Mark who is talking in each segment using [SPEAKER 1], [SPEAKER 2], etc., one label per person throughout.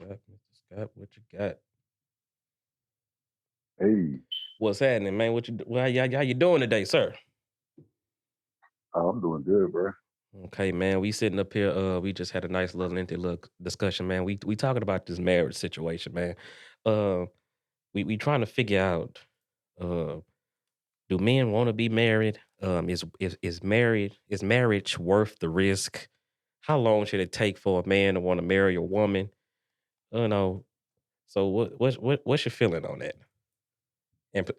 [SPEAKER 1] Scott, Mr. Scott, what you got?
[SPEAKER 2] Hey,
[SPEAKER 1] What's happening, man? How you doing today, sir?
[SPEAKER 2] I'm doing good, bro.
[SPEAKER 1] Okay, man. We sitting up here. We just had a nice little lengthy look discussion, man. We talking about this marriage situation, man. Uh, we trying to figure out. Uh, do men want to be married? Is marriage worth the risk? How long should it take for a man to want to marry a woman? You know. So what's your feeling on that?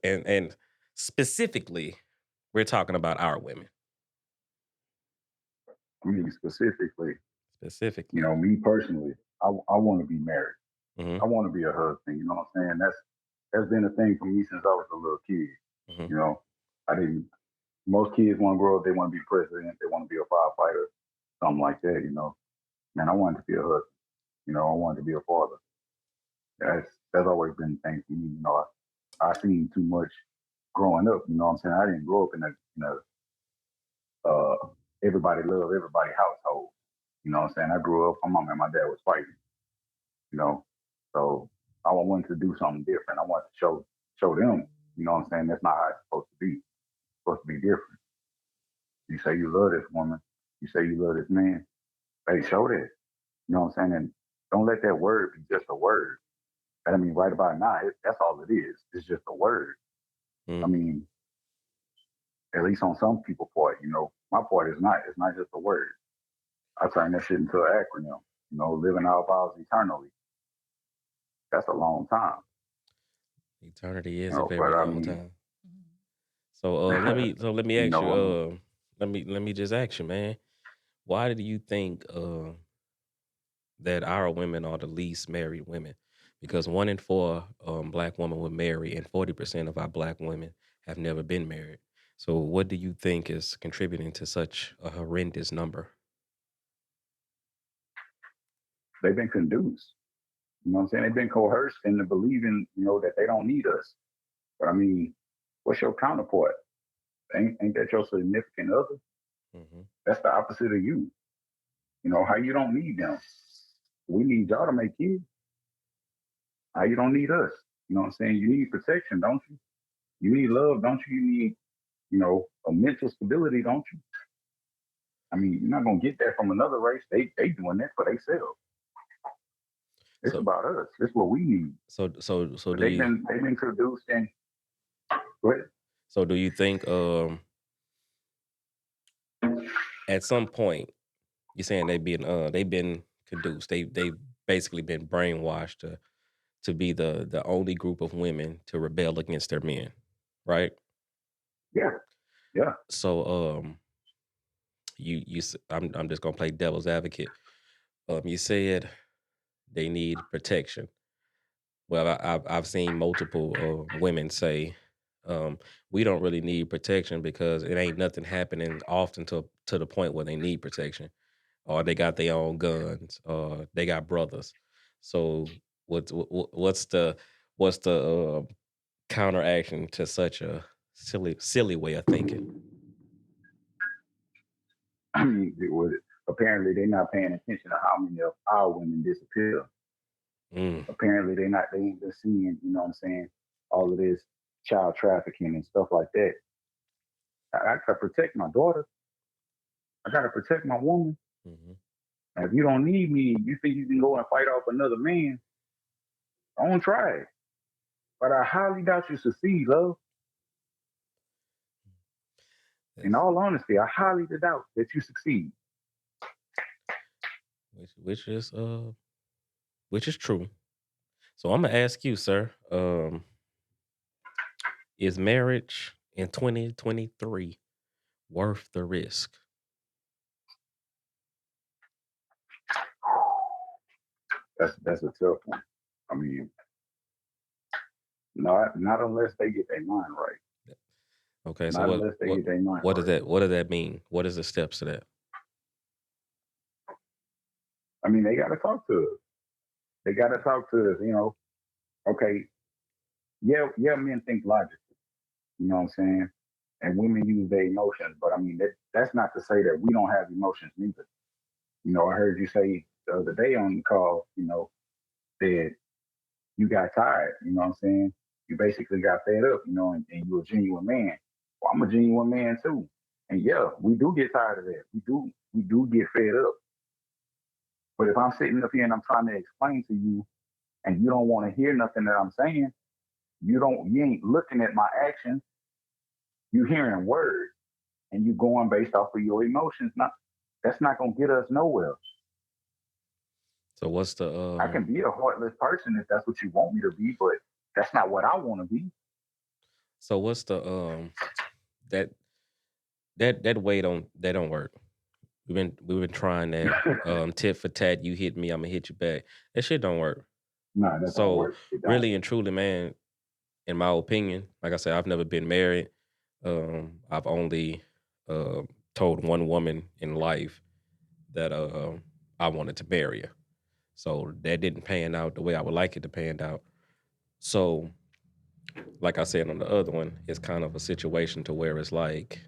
[SPEAKER 1] And specifically, we're talking about our women
[SPEAKER 2] I mean, specifically,
[SPEAKER 1] specifically.
[SPEAKER 2] me personally, I want to be married.
[SPEAKER 1] Hmm.
[SPEAKER 2] I want to be a husband. You know what I'm saying? That's been a thing for me since I was a little kid.
[SPEAKER 1] Hmm.
[SPEAKER 2] You know, I didn't. Most kids want to grow up. They want to be president. They want to be a firefighter, something like that. Man, I wanted to be a husband. I wanted to be a father. That's always been the thing for me. I seen too much growing up. You know what I'm saying? I didn't grow up in a everybody love everybody household. You know what I'm saying? I grew up, my mom and my dad was fighting, you know. So I wanted to do something different. I wanted to show them, you know what I'm saying, that's not how it's supposed to be. It's supposed to be different. You say you love this woman, you say you love this man, hey, show that. You know what I'm saying? And don't let that word be just a word. I mean, right about now, that's all it is. It's just a word. I
[SPEAKER 1] Mm.
[SPEAKER 2] mean, at least on some people's part, my part is not. It's not just a word. I turn that shit into an acronym. Living our vows eternally. That's a long time.
[SPEAKER 1] Eternity is a
[SPEAKER 2] But
[SPEAKER 1] very
[SPEAKER 2] I
[SPEAKER 1] long
[SPEAKER 2] mean,
[SPEAKER 1] time. So let me ask you.
[SPEAKER 2] I mean,
[SPEAKER 1] Let me just ask you, man. Why do you think that our women are the least married women? Because 1 in 4 black women will marry, and 40% of our black women have never been married. So, what do you think is contributing to such a horrendous number?
[SPEAKER 2] they've been conduced. You know what I'm saying? They've been coerced into believing, that they don't need us. But I mean, what's your counterpart? Ain't that your significant other?
[SPEAKER 1] Hmm.
[SPEAKER 2] That's the opposite of you. How you don't need them. We need y'all to make kids. How you don't need us. You know what I'm saying? You need protection, don't you? You need love, don't you? You need, a mental stability, don't you? I mean, you're not gonna get that from another race. They doing that for themselves. It's
[SPEAKER 1] So,
[SPEAKER 2] about us. It's what we need.
[SPEAKER 1] so
[SPEAKER 2] But
[SPEAKER 1] do you
[SPEAKER 2] they've been produced and what?
[SPEAKER 1] so do you think at some point you're saying they've been conduced. They've basically been brainwashed to be the only group of women to rebel against their men, right?
[SPEAKER 2] Yeah, yeah.
[SPEAKER 1] So I'm just gonna play devil's advocate. You said they need protection. Well, I've seen multiple women say we don't really need protection because it ain't nothing happening often to the point where they need protection, or they got their own guns, or they got brothers. So what's the counteraction to such a silly way of thinking?
[SPEAKER 2] I mean, apparently they're not paying attention to how many of our women disappear.
[SPEAKER 1] Mm.
[SPEAKER 2] Apparently they ain't been seeing, you know what I'm saying, all of this child trafficking and stuff like that. I gotta protect my daughter. I gotta protect my woman.
[SPEAKER 1] Hmm.
[SPEAKER 2] And if you don't need me, you think you can go and fight off another man, don't try it. But I highly doubt you succeed, love. In
[SPEAKER 1] That's
[SPEAKER 2] all honesty, I highly doubt that you succeed.
[SPEAKER 1] which is true. So I'm gonna ask you, sir. Is marriage in 2023 worth the risk?
[SPEAKER 2] That's a tough one. I mean, not unless they get their mind right.
[SPEAKER 1] Okay, so
[SPEAKER 2] Not
[SPEAKER 1] what
[SPEAKER 2] unless they
[SPEAKER 1] what
[SPEAKER 2] get their mind
[SPEAKER 1] what does
[SPEAKER 2] right.
[SPEAKER 1] that mean? What is the steps to that?
[SPEAKER 2] I mean, they got to talk to us. They got to talk to us. Okay, yeah, yeah. Men think logically. You know what I'm saying? And women use their emotions, but I mean that's not to say that we don't have emotions neither. I heard you say the other day on the call. that you got tired, you know what I'm saying? You basically got fed up, you know, and you're a genuine man. Well, I'm a genuine man too. And yeah, we do get tired of that. We do get fed up. But if I'm sitting up here and I'm trying to explain to you and you don't want to hear nothing that I'm saying, you ain't looking at my actions, you hearing words and you going based off of your emotions. Not That's not gonna get us nowhere.
[SPEAKER 1] So what's the
[SPEAKER 2] I can be a heartless person if that's what you want me to be, but that's not what I want to be.
[SPEAKER 1] what's the that that way don't work. We've been trying that tit for tat. You hit me, I'm gonna hit you back. That shit don't work.
[SPEAKER 2] Nah, that don't
[SPEAKER 1] So
[SPEAKER 2] work. It don't.
[SPEAKER 1] really and truly, man, in my opinion, like I said, I've never been married. I've only told one woman in life that I wanted to marry her. So that didn't pan out the way I would like it to pan out. So, like I said on the other one, it's kind of a situation to where it's like,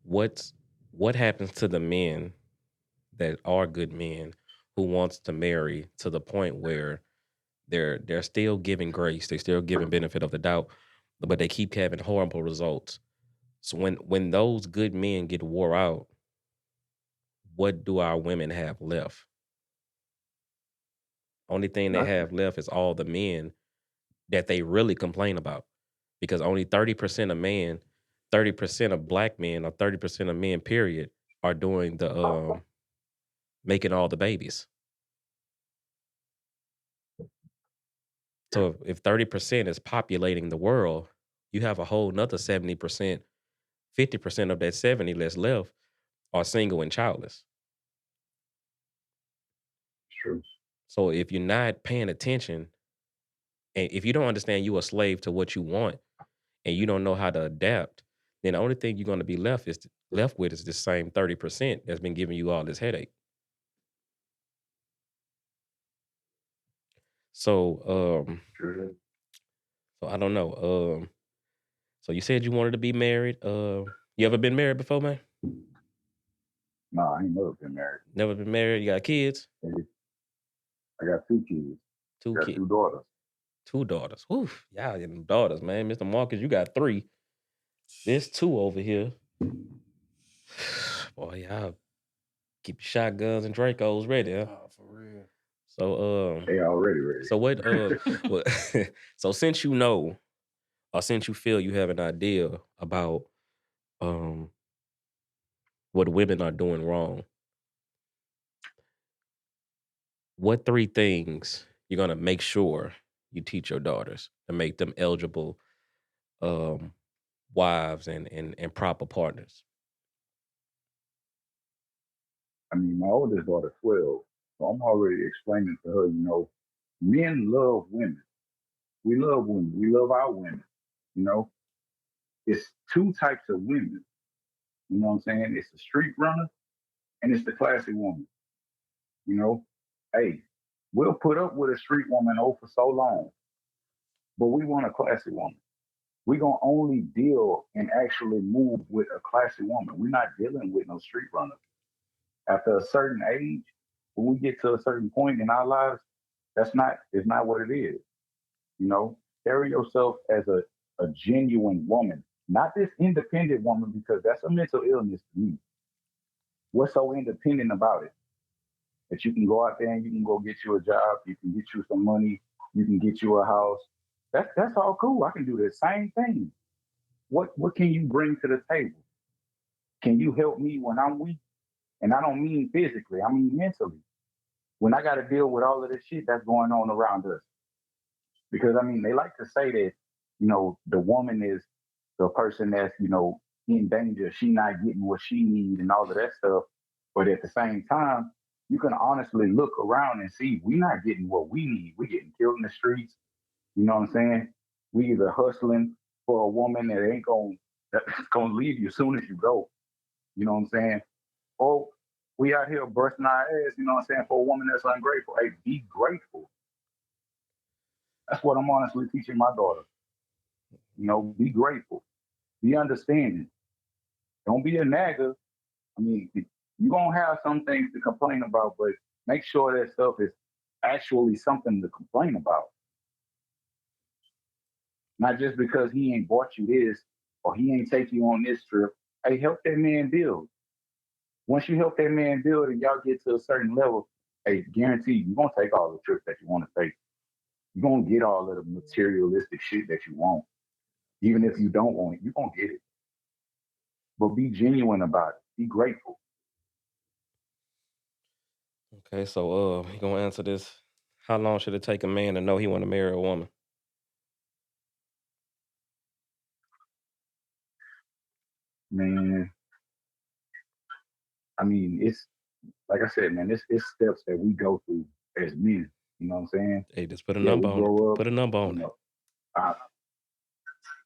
[SPEAKER 1] what's what happens to the men that are good men who wants to marry to the point where they're still giving grace, they still giving benefit of the doubt, but they keep having horrible results. So when those good men get wore out, what do our women have left? Only thing they
[SPEAKER 2] Nothing.
[SPEAKER 1] have left is all the men that they really complain about. Because only 30% of men, 30% of black men, or 30% of men, period, are doing the making all the babies. So if 30% is populating the world, you have a whole nother 70%, 50% of that 70 that's left are single and childless.
[SPEAKER 2] It's true.
[SPEAKER 1] So if you're not paying attention, and if you don't understand you a slave to what you want, and you don't know how to adapt, then the only thing you're going to be left with is the same 30% that's been giving you all this headache. So
[SPEAKER 2] True.
[SPEAKER 1] so I don't know. So you said you wanted to be married. You ever been married before, man?
[SPEAKER 2] No, I ain't never been married.
[SPEAKER 1] Never been married. You got kids?
[SPEAKER 2] I got two kids.
[SPEAKER 1] Two
[SPEAKER 2] I got
[SPEAKER 1] kids,
[SPEAKER 2] two daughters.
[SPEAKER 1] two daughters. Oof, y'all getting daughters, man. Mr. Marcus, you got three. There's two over here. Boy, y'all keep your shotguns and Dracos ready, huh?
[SPEAKER 3] Oh, for real.
[SPEAKER 1] So
[SPEAKER 2] They already ready.
[SPEAKER 1] so what what so since you know, or since you feel you have an idea about um what women are doing wrong, what three things you're gonna make sure you teach your daughters to make them eligible um wives and proper partners?
[SPEAKER 2] I mean, my oldest daughter's 12, so I'm already explaining to her, men love women. We love women. We love our women. You know, it's two types of women. You know what I'm saying? It's the street runner and it's the classy woman. You know, hey, we'll put up with a street woman for so long, but we want a classy woman. We're gonna only deal and actually move with a classy woman. We're not dealing with no street runner. After a certain age, when we get to a certain point in our lives, it's not what it is. You know, carry yourself as a genuine woman, not this independent woman, because that's a mental illness to me. What's so independent about it? That you can go out there and you can go get you a job, you can get you some money, you can get you a house. That's all cool. I can do the same thing. What can you bring to the table? Can you help me when I'm weak? And I don't mean physically, I mean mentally. When I got to deal with all of this shit that's going on around us. Because I mean, they like to say that, the woman is the person that's, in danger. She not getting what she needs and all of that stuff. But at the same time, you can honestly look around and see we're not getting what we need. We're getting killed in the streets. You know what I'm saying? We either hustling for a woman that ain't that's gonna leave you as soon as you go. You know what I'm saying? Or we out here busting our ass, you know what I'm saying, for a woman that's ungrateful. Hey, be grateful. That's what I'm honestly teaching my daughter. Be grateful. Be understanding. Don't be a nagger. I mean, you're gonna have some things to complain about, but make sure that stuff is actually something to complain about. Not just because he ain't bought you this or he ain't take you on this trip. Hey, help that man build. Once you help that man build and y'all get to a certain level, hey, guarantee you're gonna take all the trips that you want to take. You're gonna get all of the materialistic shit that you want. Even if you don't want it, you're gonna get it. But be genuine about it. Be grateful.
[SPEAKER 1] Okay, so you gonna answer this? How long should it take a man to know he want to marry a woman?
[SPEAKER 2] Man, I mean, it's like I said, man, it's steps that we go through as men. You know what I'm saying?
[SPEAKER 1] Hey, just put a
[SPEAKER 2] Yeah, we
[SPEAKER 1] number on it.
[SPEAKER 2] grow up,
[SPEAKER 1] Put a number
[SPEAKER 2] you
[SPEAKER 1] on it.
[SPEAKER 2] know. Uh,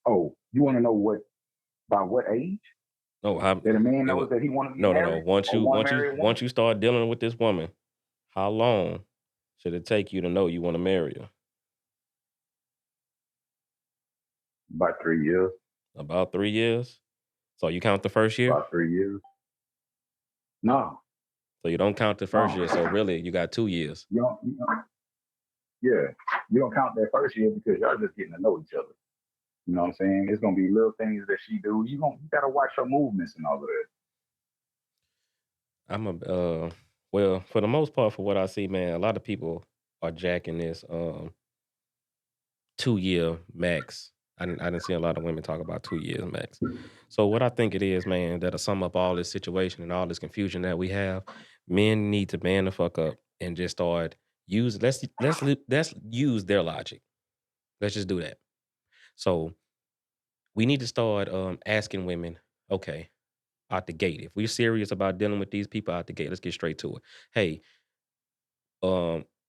[SPEAKER 2] oh, you want to know what by what age
[SPEAKER 1] No, I
[SPEAKER 2] that a man
[SPEAKER 1] it
[SPEAKER 2] knows
[SPEAKER 1] would
[SPEAKER 2] that he want to be
[SPEAKER 1] no, no, no.
[SPEAKER 2] married
[SPEAKER 1] Once
[SPEAKER 2] or
[SPEAKER 1] you
[SPEAKER 2] want to
[SPEAKER 1] once you
[SPEAKER 2] marry a woman?
[SPEAKER 1] once you start dealing with this woman, how long should it take you to know you want to marry her?
[SPEAKER 2] About 3 years.
[SPEAKER 1] About 3 years. So you count the first year.
[SPEAKER 2] About 3 years. No,
[SPEAKER 1] So you don't count the first
[SPEAKER 2] no,
[SPEAKER 1] year. So really, you got 2 years.
[SPEAKER 2] you don't, yeah, you don't count that first year because y'all just getting to know each other. You know what I'm saying? It's gonna be little things that she do. You gotta watch her movements and all of that.
[SPEAKER 1] I'm a well, for the most part, for what I see, man, a lot of people are jacking this 2 year max. I didn't see a lot of women talk about 2 years max. So what I think it is, man, that'll sum up all this situation and all this confusion that we have. Men need to man the fuck up and just start use let's use their logic. Let's just do that. So we need to start asking women, okay, out the gate. If we're serious about dealing with these people out the gate, let's get straight to it. Hey,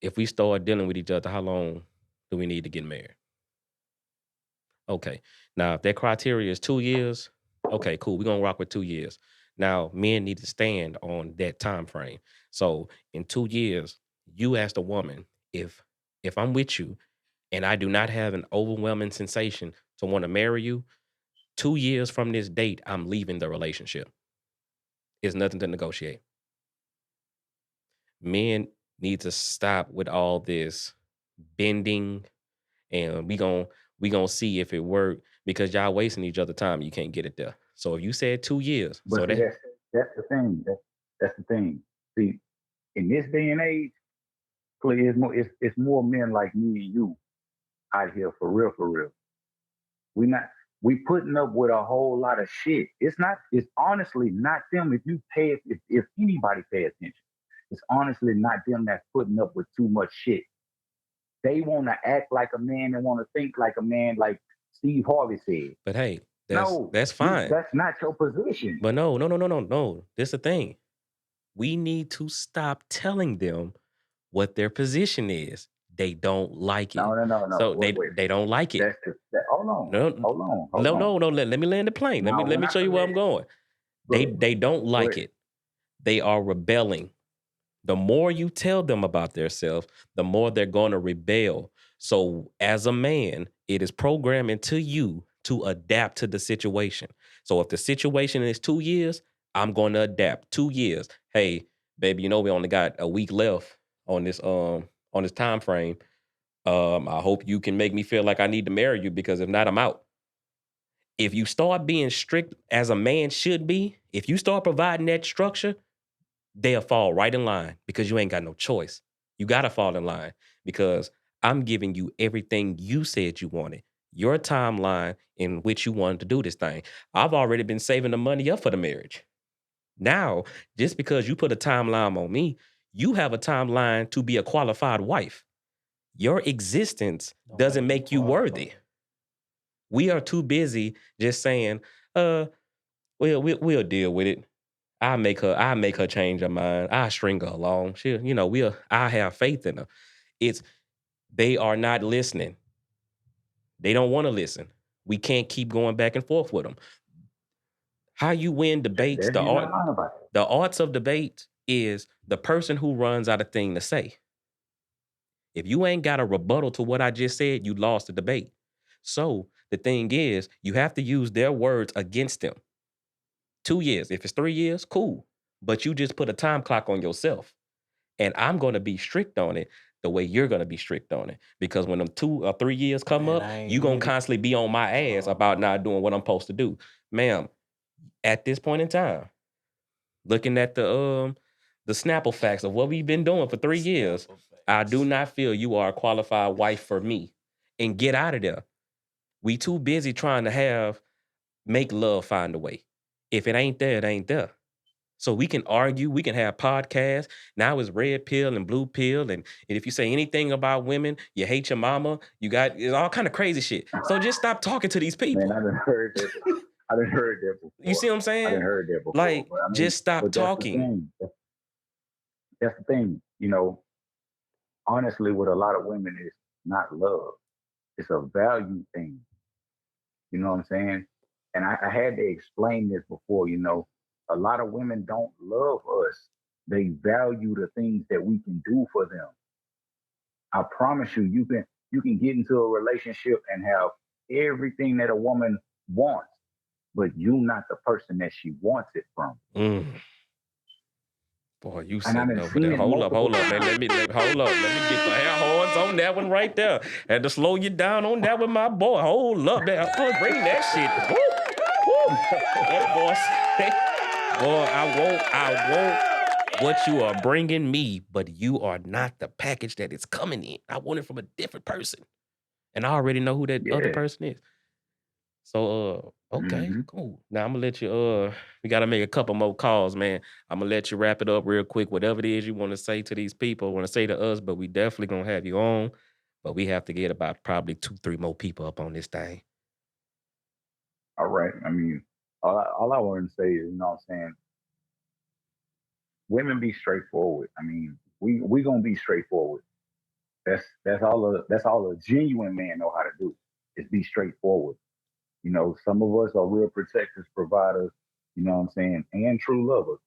[SPEAKER 1] if we start dealing with each other, how long do we need to get married? Okay. Now, if that criteria is 2 years, okay, cool. We're gonna rock with 2 years. Now, men need to stand on that time frame. So in 2 years, you ask the woman, if if I'm with you and I do not have an overwhelming sensation to want to marry you, 2 years from this date, I'm leaving the relationship. It's nothing to negotiate. Men need to stop with all this bending and we gonna see if it worked because y'all wasting each other time. You can't get it there. So if you said 2 years,
[SPEAKER 2] But
[SPEAKER 1] so
[SPEAKER 2] see,
[SPEAKER 1] that
[SPEAKER 2] that's the thing. That's the thing. See, in this day and age, clearly it's more men like me and you out here for real, for real. We not we putting up with a whole lot of shit. It's honestly not them if you pay if anybody pay attention. It's honestly not them that's putting up with too much shit. They want to act like a man and want to think like a man, like Steve Harvey said.
[SPEAKER 1] but hey, that's
[SPEAKER 2] No,
[SPEAKER 1] that's fine.
[SPEAKER 2] that's not your position.
[SPEAKER 1] But no, no, no, no, no, no. This the thing. We need to stop telling them what their position is. They don't like
[SPEAKER 2] No,
[SPEAKER 1] it.
[SPEAKER 2] no, no, no.
[SPEAKER 1] So
[SPEAKER 2] Wait,
[SPEAKER 1] they
[SPEAKER 2] wait.
[SPEAKER 1] they don't like it.
[SPEAKER 2] Hold on,
[SPEAKER 1] No,
[SPEAKER 2] hold on, hold
[SPEAKER 1] no,
[SPEAKER 2] on.
[SPEAKER 1] no, no. Let me land the plane. Let me
[SPEAKER 2] Now,
[SPEAKER 1] let
[SPEAKER 2] when
[SPEAKER 1] me
[SPEAKER 2] I
[SPEAKER 1] show you where I'm
[SPEAKER 2] collect,
[SPEAKER 1] going.
[SPEAKER 2] go ahead,
[SPEAKER 1] They don't
[SPEAKER 2] go
[SPEAKER 1] like
[SPEAKER 2] ahead.
[SPEAKER 1] it. They are rebelling. The more you tell them about themselves, the more they're going to rebel. So, as a man, it is programming to you to adapt to the situation. So, if the situation is 2 years, I'm going to adapt 2 years. Hey, baby, we only got a week left on this time frame. I hope you can make me feel like I need to marry you because if not, I'm out. If you start being strict as a man should be, if you start providing that structure, they'll fall right in line because you ain't got no choice. You got to fall in line because I'm giving you everything you said you wanted, your timeline in which you wanted to do this thing. I've already been saving the money up for the marriage. Now, just because you put a timeline on me, you have a timeline to be a qualified wife. Your existence doesn't make you worthy. We are too busy just saying, uh, we'll deal with it. I make her change her mind. I string her along. I have faith in her. It's they are not listening. They don't want to listen. We can't keep going back and forth with them. How you win debates,
[SPEAKER 2] You're not lying about it.
[SPEAKER 1] the arts of debate is the person who runs out of thing to say. If you ain't got a rebuttal to what I just said, you lost the debate. So the thing is, you have to use their words against them. 2 years. If it's 3 years, cool. But you just put a time clock on yourself. And I'm going to be strict on it. the way you're gonna be strict on it. Because when them 2 or 3 years come
[SPEAKER 3] Man,
[SPEAKER 1] up,
[SPEAKER 3] I ain't
[SPEAKER 1] you gonna
[SPEAKER 3] with it.
[SPEAKER 1] constantly be on my ass about not doing what I'm supposed to do. Ma'am, at this point in time, looking at the Snapple facts of what we've been doing for 3 years,
[SPEAKER 3] Snapple
[SPEAKER 1] I do
[SPEAKER 3] facts.
[SPEAKER 1] not feel you are a qualified wife for me. And get out of there. We too busy trying to make love find a way. If it ain't there, it ain't there. So we can argue, we can have podcasts. Now it's red pill and blue pill. And if you say anything about women, you hate your mama, it's all kind of crazy shit. So just stop talking to these
[SPEAKER 2] Man,
[SPEAKER 1] people.
[SPEAKER 2] I done heard that. I done heard that
[SPEAKER 1] You
[SPEAKER 2] before.
[SPEAKER 1] see what I'm
[SPEAKER 2] I done
[SPEAKER 1] saying?
[SPEAKER 2] heard that before.
[SPEAKER 1] Like,
[SPEAKER 2] But I mean,
[SPEAKER 1] just stop
[SPEAKER 2] but that's the
[SPEAKER 1] talking.
[SPEAKER 2] thing. That's the thing. Honestly, with a lot of women, it's not love. It's a value thing. You know what I'm saying? And I had to explain this before. A lot of women don't love us. They value the things that we can do for them. I promise you, you can get into a relationship and have everything that a woman wants, but you're not the person that she wants it from.
[SPEAKER 1] Mm. Boy, you
[SPEAKER 2] And I
[SPEAKER 1] sitting
[SPEAKER 2] done
[SPEAKER 1] over
[SPEAKER 2] seen
[SPEAKER 1] there.
[SPEAKER 2] it
[SPEAKER 1] Hold up,
[SPEAKER 2] multiple
[SPEAKER 1] hold up, man.
[SPEAKER 2] times.
[SPEAKER 1] Hold up. Let me get the hair horns on that one right there. Had to slow you down on that with my boy. Hold up, man. Bring that shit. Woo, woo. That boy say, boy, I want what you are bringing me, but you are not the package that it's coming in. I want it from a different person. And I already know who that other
[SPEAKER 2] Yeah.
[SPEAKER 1] person is. So, okay,
[SPEAKER 2] Hmm.
[SPEAKER 1] cool. Now I'm gonna let you. We gotta make a couple more calls, man. I'm gonna let you wrap it up real quick. Whatever it is you want to say to these people, want to say to us, but we definitely gonna have you on. But we have to get about probably 2, 3 more people up on this thing.
[SPEAKER 2] All right. I mean, all I want to say is, what I'm saying, women be straightforward. I mean, we gonna be straightforward. That's all a genuine man know how to do is be straightforward. Some of us are real protectors, providers, what I'm saying, and true lovers.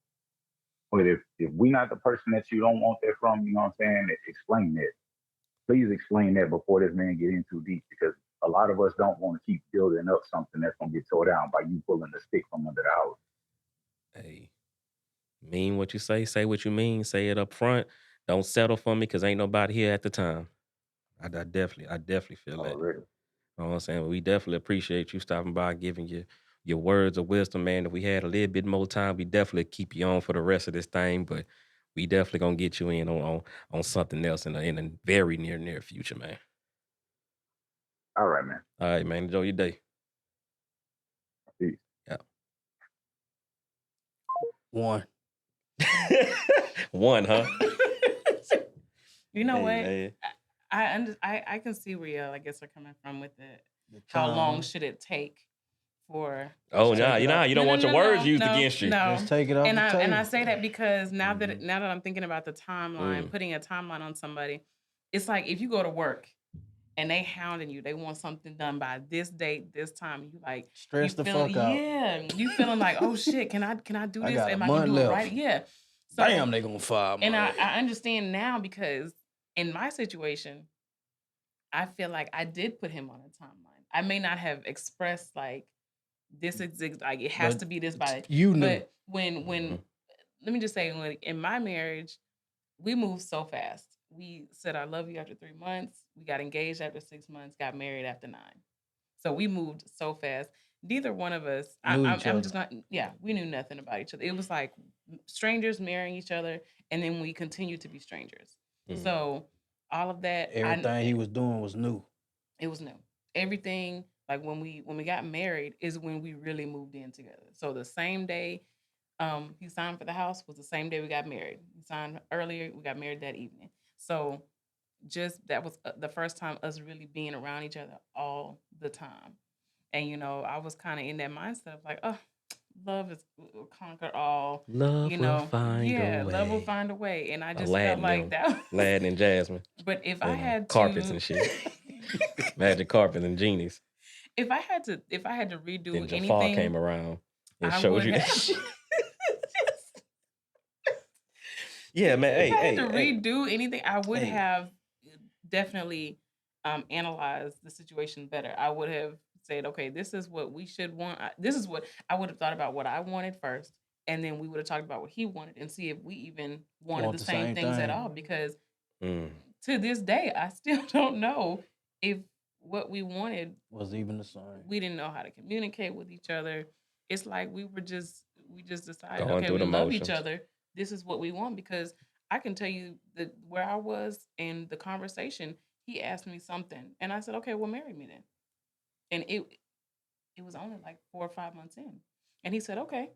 [SPEAKER 2] But if we not the person that you don't want that from, what I'm saying, explain that. Please explain that before this man get in too deep, because a lot of us don't want to keep building up something that's gonna get tore down by you pulling the stick from under the house.
[SPEAKER 1] Hey, mean what you say what you mean, say it up front. Don't settle for me because ain't nobody here at the time. I definitely feel that.
[SPEAKER 2] Already.
[SPEAKER 1] You know what I'm saying? We definitely appreciate you stopping by, giving your words of wisdom, man. If we had a little bit more time, we definitely keep you on for the rest of this thing. But we definitely gonna get you in on something else in a very near future, man.
[SPEAKER 2] All right, man.
[SPEAKER 1] All right, man. Enjoy your day.
[SPEAKER 2] Peace.
[SPEAKER 1] Yeah.
[SPEAKER 3] One.
[SPEAKER 1] One, huh?
[SPEAKER 4] You know
[SPEAKER 1] Hey,
[SPEAKER 4] what?
[SPEAKER 1] man.
[SPEAKER 4] I can see where y'all, I guess, are coming from with it.
[SPEAKER 3] The
[SPEAKER 4] How long
[SPEAKER 3] time.
[SPEAKER 4] should it take for?
[SPEAKER 1] Oh,
[SPEAKER 3] Just take it off.
[SPEAKER 1] you don't want your words used
[SPEAKER 4] no,
[SPEAKER 1] against you.
[SPEAKER 4] no.
[SPEAKER 3] Just take it off
[SPEAKER 4] And
[SPEAKER 3] the
[SPEAKER 4] I
[SPEAKER 3] table.
[SPEAKER 4] say that because now that
[SPEAKER 3] Mhm.
[SPEAKER 4] I'm thinking about the timeline,
[SPEAKER 1] Mm.
[SPEAKER 4] putting a timeline on somebody, it's like if you go to work and they hounding you, they want something done by this date, this time. You like you
[SPEAKER 3] Stress the
[SPEAKER 4] feeling,
[SPEAKER 3] fuck out.
[SPEAKER 4] yeah, you feeling like, oh shit, can I do
[SPEAKER 3] I
[SPEAKER 4] this?
[SPEAKER 3] got a
[SPEAKER 4] Am I gonna
[SPEAKER 3] month
[SPEAKER 4] do it
[SPEAKER 3] left.
[SPEAKER 4] right? Yeah. So
[SPEAKER 3] Damn, they gonna fire my
[SPEAKER 4] and
[SPEAKER 3] ass.
[SPEAKER 4] I understand now because in my situation, I feel like I did put him on a timeline. I may not have expressed like this is like it has
[SPEAKER 3] But
[SPEAKER 4] to be this by,
[SPEAKER 3] you knew.
[SPEAKER 4] but when
[SPEAKER 1] Mhm.
[SPEAKER 4] let me just say, when in my marriage, we moved so fast. We said I love you after 3 months. We got engaged after 6 months. Got married after 9. So we moved so fast. Neither one of us.
[SPEAKER 3] Knew each
[SPEAKER 4] I'm
[SPEAKER 3] other.
[SPEAKER 4] just not. Yeah, we knew nothing about each other. It was like strangers marrying each other, and then we continued to be strangers.
[SPEAKER 1] Mm.
[SPEAKER 4] So all of that,
[SPEAKER 3] Everything he was doing was new.
[SPEAKER 4] it was new. Everything like when we got married is when we really moved in together. So the same day he signed for the house was the same day we got married. He signed earlier, we got married that evening. So just that was the first time us really being around each other all the time. And I was kind of in that mindset of like, oh, love is will conquer all.
[SPEAKER 1] Love will find a
[SPEAKER 4] Yeah, love will
[SPEAKER 1] way.
[SPEAKER 4] find a way. And I just felt
[SPEAKER 1] Aladdin,
[SPEAKER 4] like
[SPEAKER 1] them.
[SPEAKER 4] that.
[SPEAKER 1] Aladdin and Jasmine.
[SPEAKER 4] But if I
[SPEAKER 1] And
[SPEAKER 4] had
[SPEAKER 1] carpets
[SPEAKER 4] to,
[SPEAKER 1] and shit. Magic carpets and genies.
[SPEAKER 4] if I had to redo
[SPEAKER 1] Then Jafar
[SPEAKER 4] anything,
[SPEAKER 1] came around and
[SPEAKER 4] I
[SPEAKER 1] showed
[SPEAKER 4] would
[SPEAKER 1] you that
[SPEAKER 4] have.
[SPEAKER 1] shit. Yeah, man.
[SPEAKER 4] If I had
[SPEAKER 1] Hey,
[SPEAKER 4] to
[SPEAKER 1] hey,
[SPEAKER 4] redo anything, I would
[SPEAKER 1] hey.
[SPEAKER 4] have definitely analyzed the situation better. I would have said, okay, this is what we should want. This is what I would have thought about what I wanted first, and then we would have talked about what he wanted and see if we even wanted
[SPEAKER 3] Want
[SPEAKER 4] the
[SPEAKER 3] the
[SPEAKER 4] same
[SPEAKER 3] same
[SPEAKER 4] things at
[SPEAKER 3] thing.
[SPEAKER 4] all. Because
[SPEAKER 1] Mm.
[SPEAKER 4] to this day, I still don't know if what we wanted,
[SPEAKER 3] Was even the same.
[SPEAKER 4] we didn't know how to communicate with each other. It's like we just decided,
[SPEAKER 1] Going
[SPEAKER 4] okay,
[SPEAKER 1] through
[SPEAKER 4] we
[SPEAKER 1] the
[SPEAKER 4] love each
[SPEAKER 1] motions.
[SPEAKER 4] other. This is what we want because I can tell you that where I was in the conversation, he asked me something, and I said, okay, well, marry me then. And it was only like 4 or 5 months in, and he said, okay.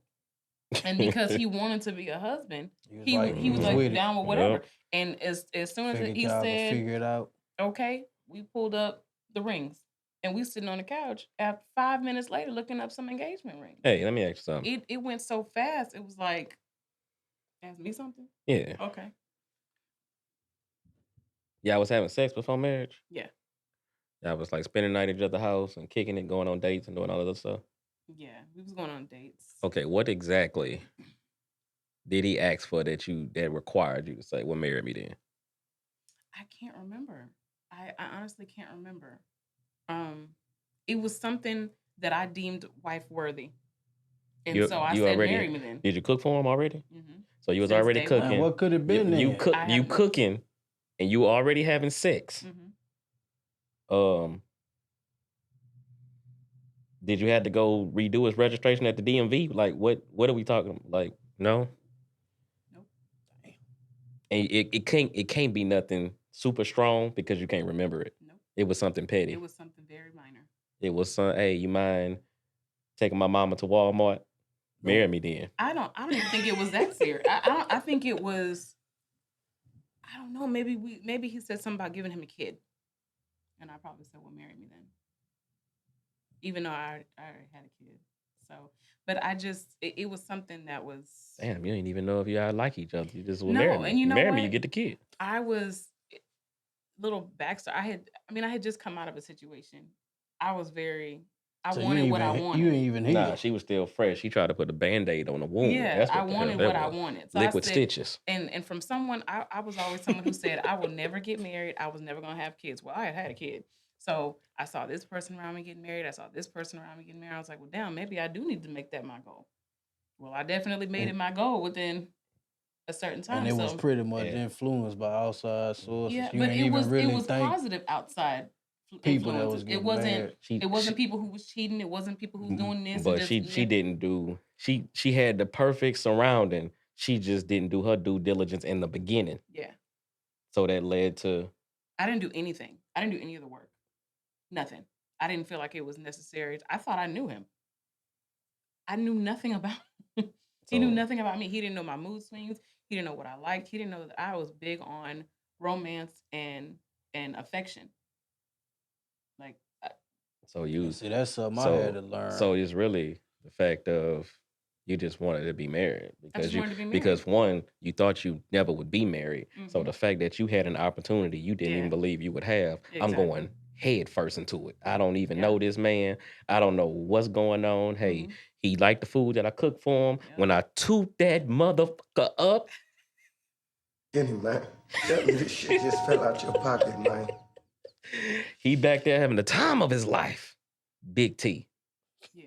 [SPEAKER 4] And because he wanted to be a husband, he was
[SPEAKER 3] was
[SPEAKER 4] like
[SPEAKER 3] with it.
[SPEAKER 4] down with
[SPEAKER 1] Yep.
[SPEAKER 4] whatever. And as soon as
[SPEAKER 3] Figured
[SPEAKER 4] he
[SPEAKER 3] y'all could
[SPEAKER 4] said,
[SPEAKER 3] figure it out.
[SPEAKER 4] okay, we pulled up the rings, and we sitting on the couch. At 5 minutes later, looking up some engagement rings.
[SPEAKER 1] Hey, let me ask you something.
[SPEAKER 4] It went so fast. It was like, ask me something.
[SPEAKER 1] Yeah.
[SPEAKER 4] Okay.
[SPEAKER 1] Y'all was having sex before marriage?
[SPEAKER 4] Yeah.
[SPEAKER 1] Y'all was like spending the night at each other's house and kicking it, going on dates and doing all of that stuff?
[SPEAKER 4] Yeah. We was going on dates.
[SPEAKER 1] Okay, what exactly did he ask for that required you to say, well, marry me then?
[SPEAKER 4] I can't remember. I honestly can't remember. It was something that I deemed wife worthy. And so I said, marry me then.
[SPEAKER 1] Did you cook for him already?
[SPEAKER 4] Mm-hmm.
[SPEAKER 1] So you was
[SPEAKER 4] Since
[SPEAKER 1] already
[SPEAKER 4] day one.
[SPEAKER 1] cooking.
[SPEAKER 3] Man, what could it been
[SPEAKER 1] You
[SPEAKER 3] then?
[SPEAKER 1] cooking and you already having sex.
[SPEAKER 4] Mm-hmm.
[SPEAKER 1] Did you have to go redo his registration at the DMV? Like what are we talking about? Like, no?
[SPEAKER 4] Nope.
[SPEAKER 1] And it can't be nothing super strong because you can't remember it.
[SPEAKER 4] Nope.
[SPEAKER 1] It was something petty.
[SPEAKER 4] It was something very minor.
[SPEAKER 1] It was hey, you mind taking my mama to Walmart? Marry me then.
[SPEAKER 4] I don't even think it was that serious. I think it was, I don't know, maybe he said something about giving him a kid. And I probably said, well, marry me then. Even though I already had a kid. So, but it was something that was.
[SPEAKER 1] Damn, you didn't even know if y'all like each other. You just will
[SPEAKER 4] No,
[SPEAKER 1] marry me.
[SPEAKER 4] and you know
[SPEAKER 1] marry
[SPEAKER 4] what?
[SPEAKER 1] me, you get the kid.
[SPEAKER 4] I was, little backstory. I had just come out of a situation. I wanted what I wanted.
[SPEAKER 3] You ain't even heal.
[SPEAKER 1] Nah, she was still fresh. She tried to put a Band-Aid on the wound.
[SPEAKER 4] Yeah,
[SPEAKER 1] That's what
[SPEAKER 4] I wanted what I wanted. So
[SPEAKER 1] liquid
[SPEAKER 4] I said,
[SPEAKER 1] stitches.
[SPEAKER 4] And from someone, I was always someone who said, I will never get married. I was never going to have kids. Well, I had a kid. So I saw this person around me getting married. I saw this person around me getting married. I was like, well, damn, maybe I do need to make that my goal. Well, I definitely made it my goal within a certain time.
[SPEAKER 3] And it was pretty much influenced by outside sources.
[SPEAKER 4] Yeah,
[SPEAKER 3] you
[SPEAKER 4] but
[SPEAKER 3] ain't
[SPEAKER 4] it
[SPEAKER 3] even
[SPEAKER 4] was
[SPEAKER 3] really
[SPEAKER 4] it was
[SPEAKER 3] think
[SPEAKER 4] positive outside
[SPEAKER 3] people that
[SPEAKER 4] influences.
[SPEAKER 3] was
[SPEAKER 4] It
[SPEAKER 3] getting
[SPEAKER 4] wasn't
[SPEAKER 3] married.
[SPEAKER 4] it wasn't people who was cheating. It wasn't people who's doing this.
[SPEAKER 1] But she didn't do. She had the perfect surrounding. She just didn't do her due diligence in the beginning.
[SPEAKER 4] Yeah.
[SPEAKER 1] So that led to.
[SPEAKER 4] I didn't do anything. I didn't do any of the work. Nothing. I didn't feel like it was necessary. I thought I knew him. I knew nothing about him. He knew nothing about me. He didn't know my mood swings. He didn't know what I liked. He didn't know that I was big on romance and affection. Like,
[SPEAKER 1] so you
[SPEAKER 3] see, that's something I had to learn.
[SPEAKER 1] So it's really the fact of you just wanted to be married because one, you thought you never would be married. Mm-hmm. So the fact that you had an opportunity you didn't even believe you would have, exactly. I'm going head first into it. I don't even know this man. I don't know what's going on. Hey, he liked the food that I cooked for him. When I toot that motherfucker up.
[SPEAKER 5] Man, that little shit just fell out your pocket, man.
[SPEAKER 1] He back there having the time of his life. Big T.
[SPEAKER 4] Yeah.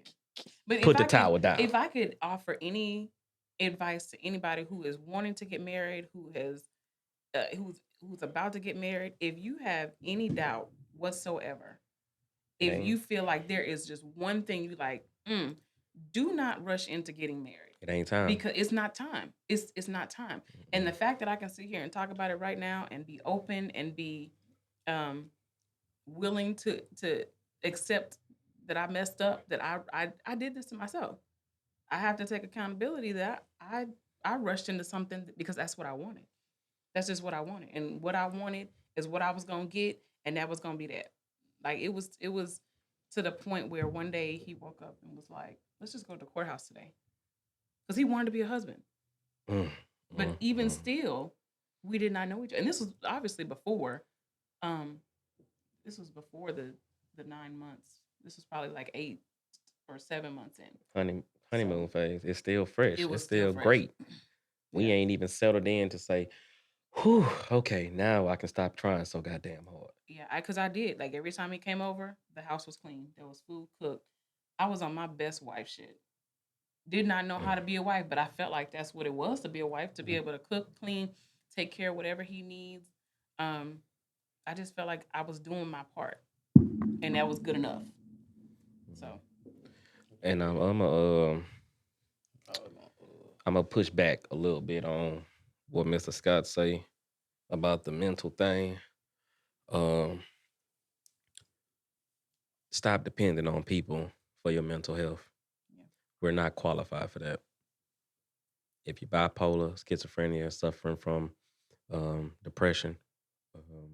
[SPEAKER 4] But
[SPEAKER 1] put the towel down.
[SPEAKER 4] If I could offer any advice to anybody who is wanting to get married, who's about to get married, if you have any doubt whatsoever, if you feel like there is just one thing you like, do not rush into getting married.
[SPEAKER 1] It ain't time.
[SPEAKER 4] Because it's not time. It's not time. Mm-hmm. And the fact that I can sit here and talk about it right now and be open and be willing to accept that I messed up, that I did this to myself. I have to take accountability that I rushed into something because that's what I wanted. That's just what I wanted. And what I wanted is what I was going to get, and that was going to be that. Like, it was to the point where one day he woke up and was like, let's just go to the courthouse today. Because he wanted to be a husband. But even still, we did not know each other. And this was obviously before, this was before the 9 months. This was probably like 8 or 7 months in.
[SPEAKER 1] Honeymoon phase. It's still fresh. It's still
[SPEAKER 4] fresh.
[SPEAKER 1] Great. We ain't even settled in to say, whew, okay, now I can stop trying so goddamn hard.
[SPEAKER 4] Yeah, because I did. Like, every time he came over, the house was clean. There was food cooked. I was on my best wife shit. Did not know how to be a wife, but I felt like that's what it was to be a wife, to be able to cook, clean, take care of whatever he needs. I just felt like I was doing my part, and that was good enough. So,
[SPEAKER 1] And I'm gonna push back a little bit on what Mr. Scott say about the mental thing. Um, Stop depending on people for your mental health.
[SPEAKER 4] yeah.
[SPEAKER 1] We're not qualified for that. If you're bipolar, schizophrenia, suffering from depression, um,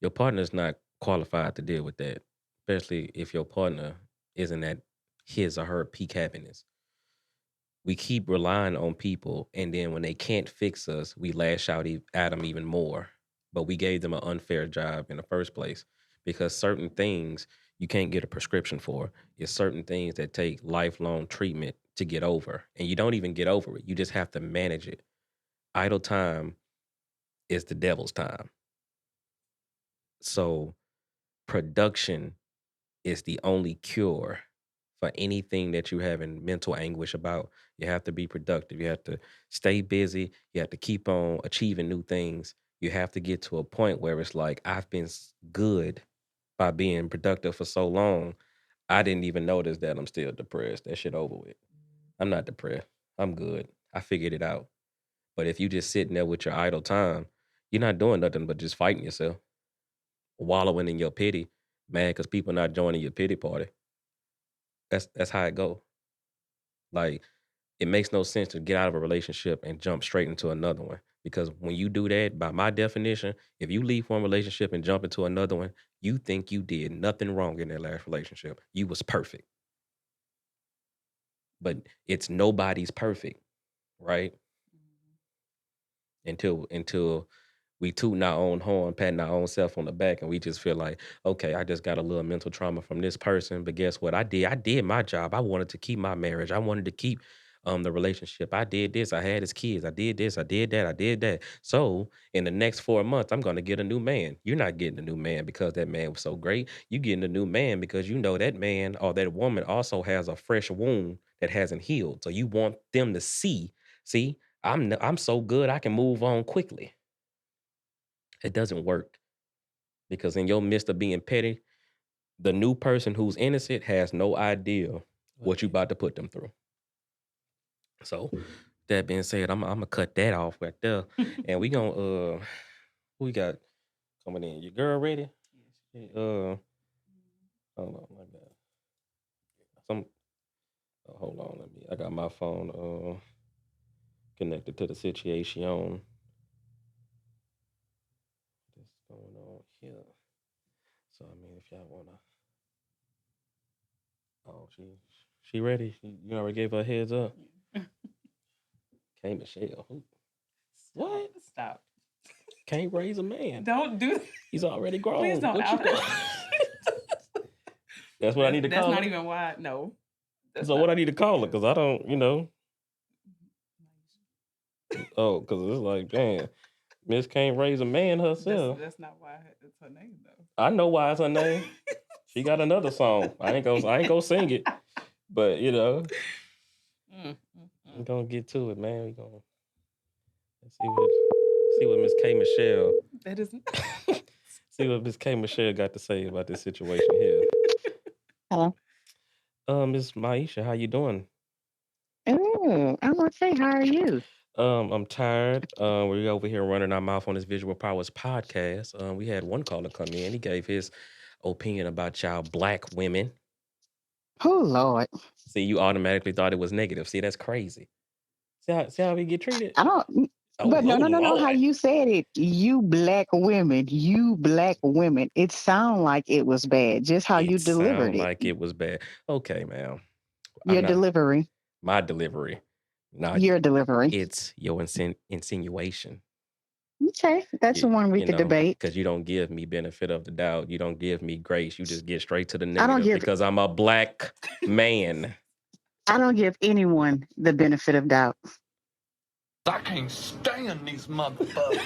[SPEAKER 1] your partner is not qualified to deal with that, especially if your partner isn't at his or her peak happiness. We keep relying on people, and then when they can't fix us, we lash out at them even more. But we gave them an unfair job in the first place because certain things you can't get a prescription for. It's certain things that take lifelong treatment to get over, and you don't even get over it. You just have to manage it. Idle time is the devil's time. So production is the only cure for anything that you have in mental anguish about. You have to be productive. You have to stay busy. You have to keep on achieving new things. You have to get to a point where it's like, I've been good by being productive for so long. I didn't even notice that I'm still depressed. That shit over with. I'm not depressed. I'm good. I figured it out. But if you just sitting there with your idle time, you're not doing nothing but just fighting yourself, wallowing in your pity, mad because people not joining your pity party. That's how it go. Like, it makes no sense to get out of a relationship and jump straight into another one. Because when you do that, by my definition, if you leave one relationship and jump into another one, you think you did nothing wrong in that last relationship. You was perfect. But it's nobody's perfect, right? Until we tooting our own horn, patting our own self on the back, and we just feel like, okay, I just got a little mental trauma from this person. But guess what? I did my job. I wanted to keep my marriage. I wanted to keep the relationship. I did this. I had his kids. I did this. I did that. I did that. So in the next 4 months, I'm gonna get a new man. You're not getting a new man because that man was so great. You getting a new man because you know that man or that woman also has a fresh wound that hasn't healed. So you want them to see, I'm so good I can move on quickly. It doesn't work because in your midst of being petty, the new person who's innocent has no idea what you about to put them through. So that being said, I'm gonna cut that off right there, and we gonna who we got coming in? Your girl ready? Hold on, my bad. Some hold on, I got my phone connected to the situation. What's going on here? So I mean, if y'all wanna, oh she ready? You already gave her a heads up. K Michelle, who? What?
[SPEAKER 4] Stop.
[SPEAKER 1] Can't raise a man.
[SPEAKER 4] Don't do that.
[SPEAKER 1] He's already grown.
[SPEAKER 4] Please don't
[SPEAKER 1] What you
[SPEAKER 4] out
[SPEAKER 1] go? That's what I need to call her.
[SPEAKER 4] That's not even why. No.
[SPEAKER 1] So what I need to call her? Because I don't, Oh, because it's like, damn, Miss can't raise a man herself.
[SPEAKER 4] That's not why it's her name though.
[SPEAKER 1] I know why it's her name. She got another song. I ain't gonna sing it, but we're gonna get to it, man. We gonna see what Miss K Michelle.
[SPEAKER 4] That is.
[SPEAKER 1] See what Miss K Michelle got to say about this situation here.
[SPEAKER 6] Hello.
[SPEAKER 1] Miss Myishia, how you doing?
[SPEAKER 6] Oh, I'm okay. How are you?
[SPEAKER 1] I'm tired. We're over here running our mouth on this Visual Powers podcast. We had one caller come in. He gave his opinion about y'all black women.
[SPEAKER 6] Oh Lord.
[SPEAKER 1] See, you automatically thought it was negative. See, that's crazy. See how we get treated?
[SPEAKER 6] I don't.
[SPEAKER 1] Oh,
[SPEAKER 6] But no, no. How
[SPEAKER 1] Lord.
[SPEAKER 6] you said it? You black women. You black women. It sounded like it was bad. Just how you
[SPEAKER 1] It
[SPEAKER 6] delivered
[SPEAKER 1] sounded
[SPEAKER 6] it.
[SPEAKER 1] like it was bad. Okay, ma'am. I'm
[SPEAKER 6] Your
[SPEAKER 1] not
[SPEAKER 6] delivery.
[SPEAKER 1] my delivery. Now
[SPEAKER 6] Your delivery.
[SPEAKER 1] it's your insinuation.
[SPEAKER 6] Okay, that's the one we could debate.
[SPEAKER 1] Because you don't give me benefit of the doubt. You don't give me grace. You just get straight to the
[SPEAKER 6] I don't
[SPEAKER 1] negative
[SPEAKER 6] give.
[SPEAKER 1] because I'm a black man.
[SPEAKER 6] I don't give anyone the benefit of doubt.
[SPEAKER 7] I can't stand these motherfuckers.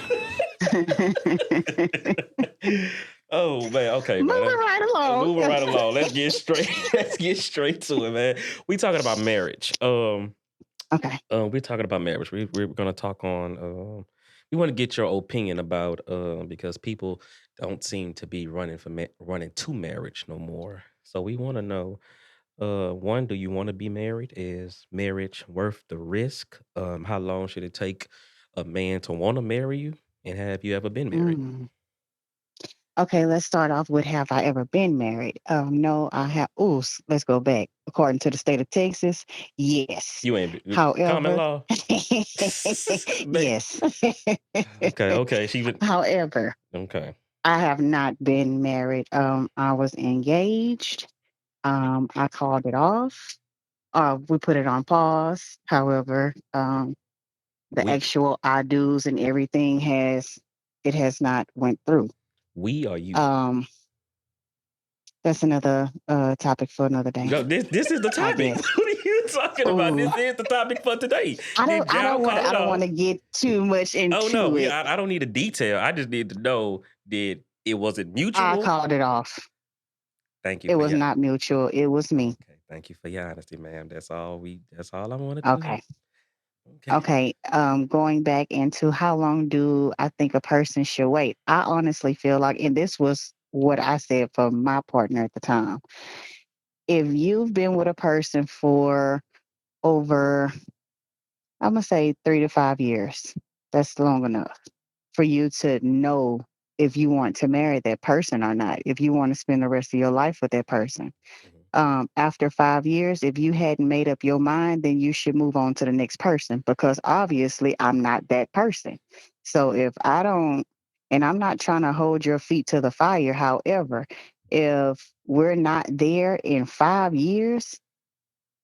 [SPEAKER 1] Oh man, okay, man.
[SPEAKER 6] Moving right along.
[SPEAKER 1] Moving right along. Let's get straight. Let's get straight to it, man. We talking about marriage.
[SPEAKER 6] Okay.
[SPEAKER 1] We're talking about marriage. We're gonna talk on we want to get your opinion about because people don't seem to be running to marriage no more. So we want to know one, do you want to be married? Is marriage worth the risk? How long should it take a man to want to marry you? And have you ever been married?
[SPEAKER 6] Mm. Okay, let's start off with have I ever been married? No, I have. Ooh, let's go back. According to the state of Texas, yes.
[SPEAKER 1] You ain't common
[SPEAKER 6] However,
[SPEAKER 1] law. Ba-
[SPEAKER 6] yes.
[SPEAKER 1] okay, okay. She would
[SPEAKER 6] However,
[SPEAKER 1] okay.
[SPEAKER 6] I have not been married. I was engaged. I called it off. We put it on pause. However, the
[SPEAKER 1] We
[SPEAKER 6] actual I do's and everything has not went through.
[SPEAKER 1] we are you.
[SPEAKER 6] Um, that's another topic for another day,
[SPEAKER 1] No, this is the
[SPEAKER 6] I
[SPEAKER 1] topic.
[SPEAKER 6] guess.
[SPEAKER 1] What are you talking about?
[SPEAKER 6] Ooh,
[SPEAKER 1] This is the topic for today.
[SPEAKER 6] I don't
[SPEAKER 1] Did
[SPEAKER 6] I
[SPEAKER 1] y'all
[SPEAKER 6] don't want
[SPEAKER 1] call
[SPEAKER 6] I
[SPEAKER 1] it
[SPEAKER 6] don't want
[SPEAKER 1] off?
[SPEAKER 6] to get too much
[SPEAKER 1] Oh no,
[SPEAKER 6] into
[SPEAKER 1] we
[SPEAKER 6] it.
[SPEAKER 1] I don't need a detail. I just need to know did it was it
[SPEAKER 6] I
[SPEAKER 1] mutual?
[SPEAKER 6] called it off.
[SPEAKER 1] Thank you
[SPEAKER 6] It
[SPEAKER 1] for
[SPEAKER 6] was
[SPEAKER 1] your
[SPEAKER 6] not mutual. It was me.
[SPEAKER 1] okay. Thank you for your honesty, ma'am. That's all I wanted to know.
[SPEAKER 6] Okay.
[SPEAKER 1] Okay.
[SPEAKER 6] Okay. Going back into how long do I think a person should wait? I honestly feel like, and this was what I said for my partner at the time. If you've been with a person for over, I'm gonna say 3 to 5 years, that's long enough for you to know if you want to marry that person or not, if you want to spend the rest of your life with that person.
[SPEAKER 1] Mhm.
[SPEAKER 6] After 5 years, if you hadn't made up your mind, then you should move on to the next person because obviously I'm not that person. So if I don't, and I'm not trying to hold your feet to the fire, however, if we're not there in 5 years,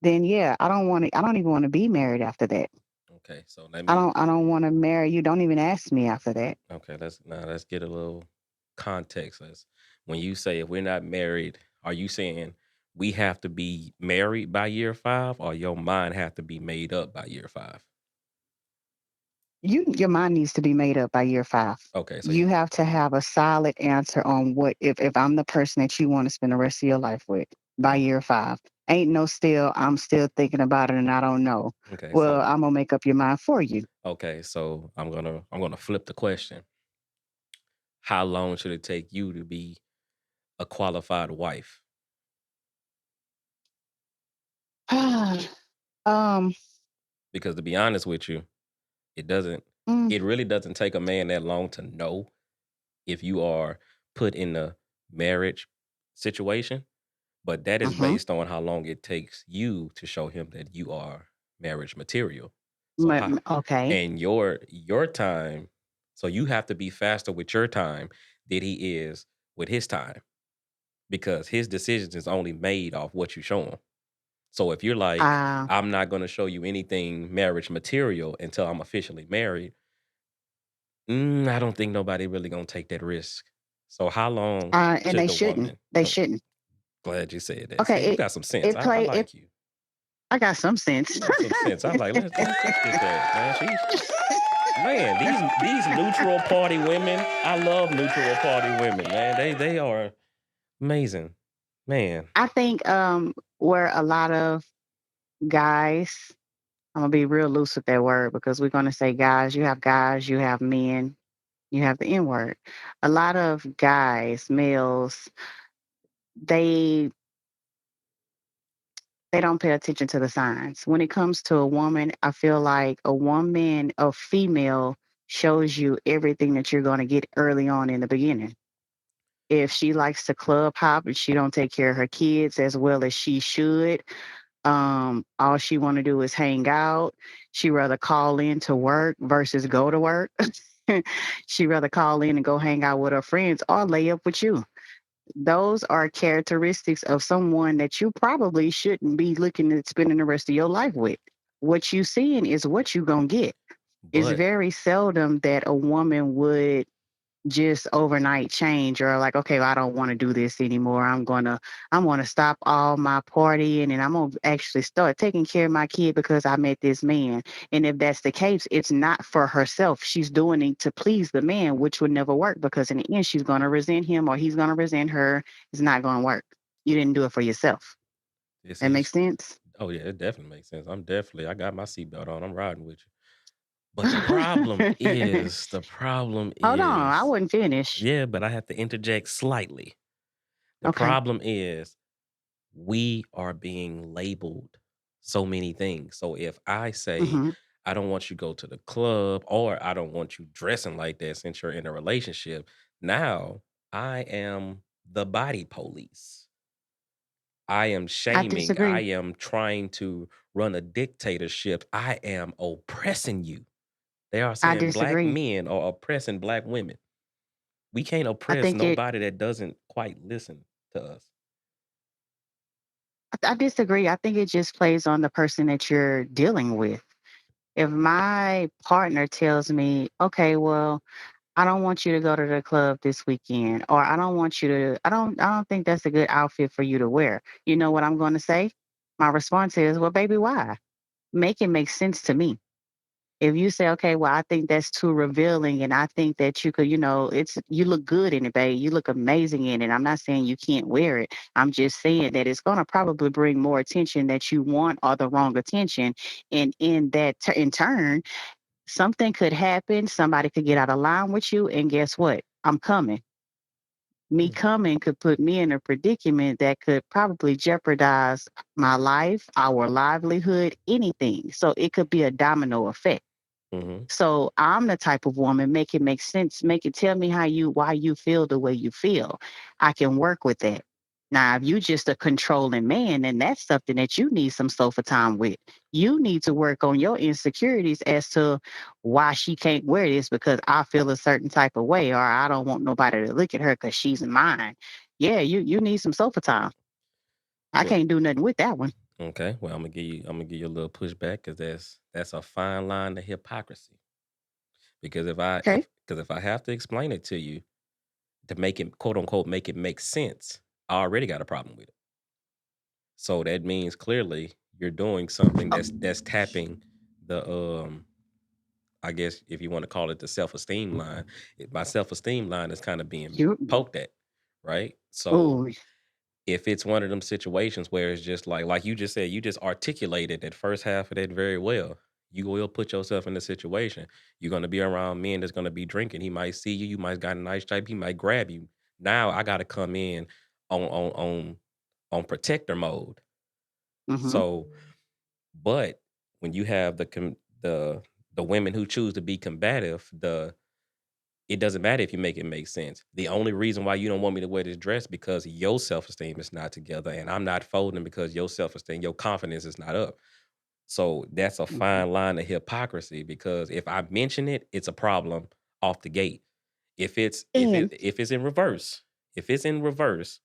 [SPEAKER 6] then yeah, I don't even want to be married after that.
[SPEAKER 1] Okay. So let me
[SPEAKER 6] I don't want to marry you. Don't even ask me after that.
[SPEAKER 1] okay, let's get a little context. Let's when you say if we're not married, are you saying we have to be married by year 5 or your mind have to be made up by year 5?
[SPEAKER 6] Your mind needs to be made up by year 5.
[SPEAKER 1] Okay, so
[SPEAKER 6] You
[SPEAKER 1] you
[SPEAKER 6] have to have a solid answer on what if I'm the person that you want to spend the rest of your life with by
[SPEAKER 1] okay.
[SPEAKER 6] year 5. Ain't no still I'm still thinking about it and I don't know.
[SPEAKER 1] Okay,
[SPEAKER 6] Well,
[SPEAKER 1] so
[SPEAKER 6] I'm gonna make up your mind for you.
[SPEAKER 1] I'm gonna flip the question. How long should it take you to be a qualified wife?
[SPEAKER 6] um
[SPEAKER 1] Because to be honest with you, it doesn't
[SPEAKER 6] mm,
[SPEAKER 1] it really doesn't take a man that long to know if you are put in a marriage situation, but that is
[SPEAKER 6] mhm.
[SPEAKER 1] based on how long it takes you to show him that you are marriage material. So how
[SPEAKER 6] Okay.
[SPEAKER 1] and your time, so you have to be faster with your time than he is with his time because his decisions is only made off what you show him. So if you're like,
[SPEAKER 6] Uh
[SPEAKER 1] I'm not going to show you anything marriage material until I'm officially married, I don't think nobody really gonna take that risk. So how long
[SPEAKER 6] and
[SPEAKER 1] should
[SPEAKER 6] they
[SPEAKER 1] the
[SPEAKER 6] shouldn't.
[SPEAKER 1] woman?
[SPEAKER 6] They
[SPEAKER 1] Oh,
[SPEAKER 6] shouldn't.
[SPEAKER 1] glad you said that. See,
[SPEAKER 6] Okay,
[SPEAKER 1] you got some sense.
[SPEAKER 6] it
[SPEAKER 1] I
[SPEAKER 6] play it
[SPEAKER 1] like you.
[SPEAKER 6] I got some sense.
[SPEAKER 1] You got some sense. I like let's get that, man. Man, these neutral party women. I love neutral party women, man. They are amazing, man.
[SPEAKER 6] I think where a lot of guys, I'm gonna be real loose with that word because we're gonna say guys, you have men, you have the N word. A lot of guys, males, they they don't pay attention to the signs. When it comes to a woman, I feel like a female shows you everything that you're gonna get early on in the beginning. If she likes to club hop and she don't take care of her kids as well as she should, all she want to do is hang out. She rather call in to work versus go to work. She rather call in and go hang out with her friends or lay up with you. Those are characteristics of someone that you probably shouldn't be looking at spending the rest of your life with. What you seeing is what you gonna get. It's
[SPEAKER 1] But
[SPEAKER 6] very seldom that a woman would just overnight change or like, okay, well, I don't want to do this anymore. I'm gonna stop all my partying and I'm gonna actually start taking care of my kid because I met this man. And if that's the case, it's not for herself. She's doing it to please the man, which would never work because in the end she's gonna resent him or he's gonna resent her. It's not gonna work. You didn't do it for yourself.
[SPEAKER 1] this
[SPEAKER 6] That
[SPEAKER 1] is
[SPEAKER 6] makes sense?
[SPEAKER 1] oh yeah, it definitely makes sense. I got my seatbelt on. I'm riding with you. But the problem
[SPEAKER 6] Hold on, I
[SPEAKER 1] is,
[SPEAKER 6] wouldn't finish.
[SPEAKER 1] yeah, but I have to interject slightly. The
[SPEAKER 6] Okay.
[SPEAKER 1] problem is we are being labeled so many things. So if I say,
[SPEAKER 6] Mm-hmm.
[SPEAKER 1] I don't want you to go to the club, or I don't want you dressing like that since you're in a relationship, now I am the body police. I am
[SPEAKER 6] I
[SPEAKER 1] shaming. I
[SPEAKER 6] disagree.
[SPEAKER 1] am trying to run a dictatorship. I am oppressing you. They are
[SPEAKER 6] I
[SPEAKER 1] saying black
[SPEAKER 6] disagree.
[SPEAKER 1] men are oppressing black women. We can't
[SPEAKER 6] I
[SPEAKER 1] oppress
[SPEAKER 6] think it.
[SPEAKER 1] nobody that doesn't quite listen to us.
[SPEAKER 6] I disagree. I think it just plays on the person that you're dealing with. If my partner tells me, okay, well, I don't want you to go to the club this weekend, or I don't want you to, I don't think that's a good outfit for you to wear. You know what I'm going to say? My response is, well, baby, why? Make it make sense to me. If you say, okay, well, I think that's too revealing, and I think that you could, you look good in it, babe. You look amazing in it. I'm not saying you can't wear it. I'm just saying that it's going to probably bring more attention that you want, or the wrong attention. And in turn, something could happen. Somebody could get out of line with you. And guess what? I'm coming. Me
[SPEAKER 1] Mm,
[SPEAKER 6] coming could put me in a predicament that could probably jeopardize my life, our livelihood, anything. So it could be a domino effect.
[SPEAKER 1] mhm,
[SPEAKER 6] So I'm the type of woman, make it make sense, make it tell me why you feel the way you feel. I can work with that. Now, if you just a controlling man, then that's something that you need some sofa time with. You need to work on your insecurities as to why she can't wear this because I feel a certain type of way, or I don't want nobody to look at her because she's mine. Yeah, you need some sofa time. I
[SPEAKER 1] well,
[SPEAKER 6] can't do nothing with that one.
[SPEAKER 1] okay. Well, I'm gonna give you a little pushback because that's a fine line to hypocrisy. Because
[SPEAKER 6] Okay.
[SPEAKER 1] if I have to explain it to you to make it, quote unquote, make it make sense, I already got a problem with it. So that means clearly you're doing something that's tapping the I guess if you want to call it the self-esteem line. My self-esteem line is kind of being
[SPEAKER 6] You
[SPEAKER 1] poked at, right? So
[SPEAKER 6] oh
[SPEAKER 1] if it's one of them situations where it's just like you just said, you just articulated that first half of that very well. You will put yourself in a situation. You're gonna be around men that's gonna be drinking. He might see you. You might got a nice shape. He might grab you. Now I got to come in on protector mode.
[SPEAKER 6] mm-hmm.
[SPEAKER 1] So, but when you have the women who choose to be combative, it doesn't matter if you make it make sense. The only reason why you don't want me to wear this dress because your self-esteem is not together, and I'm not folding because your self-esteem, your confidence is not up. So that's a
[SPEAKER 6] Mm-hmm.
[SPEAKER 1] fine line of hypocrisy because if I mention it, it's a problem off the gate.
[SPEAKER 6] And
[SPEAKER 1] If it's in reverse, if it's in reverse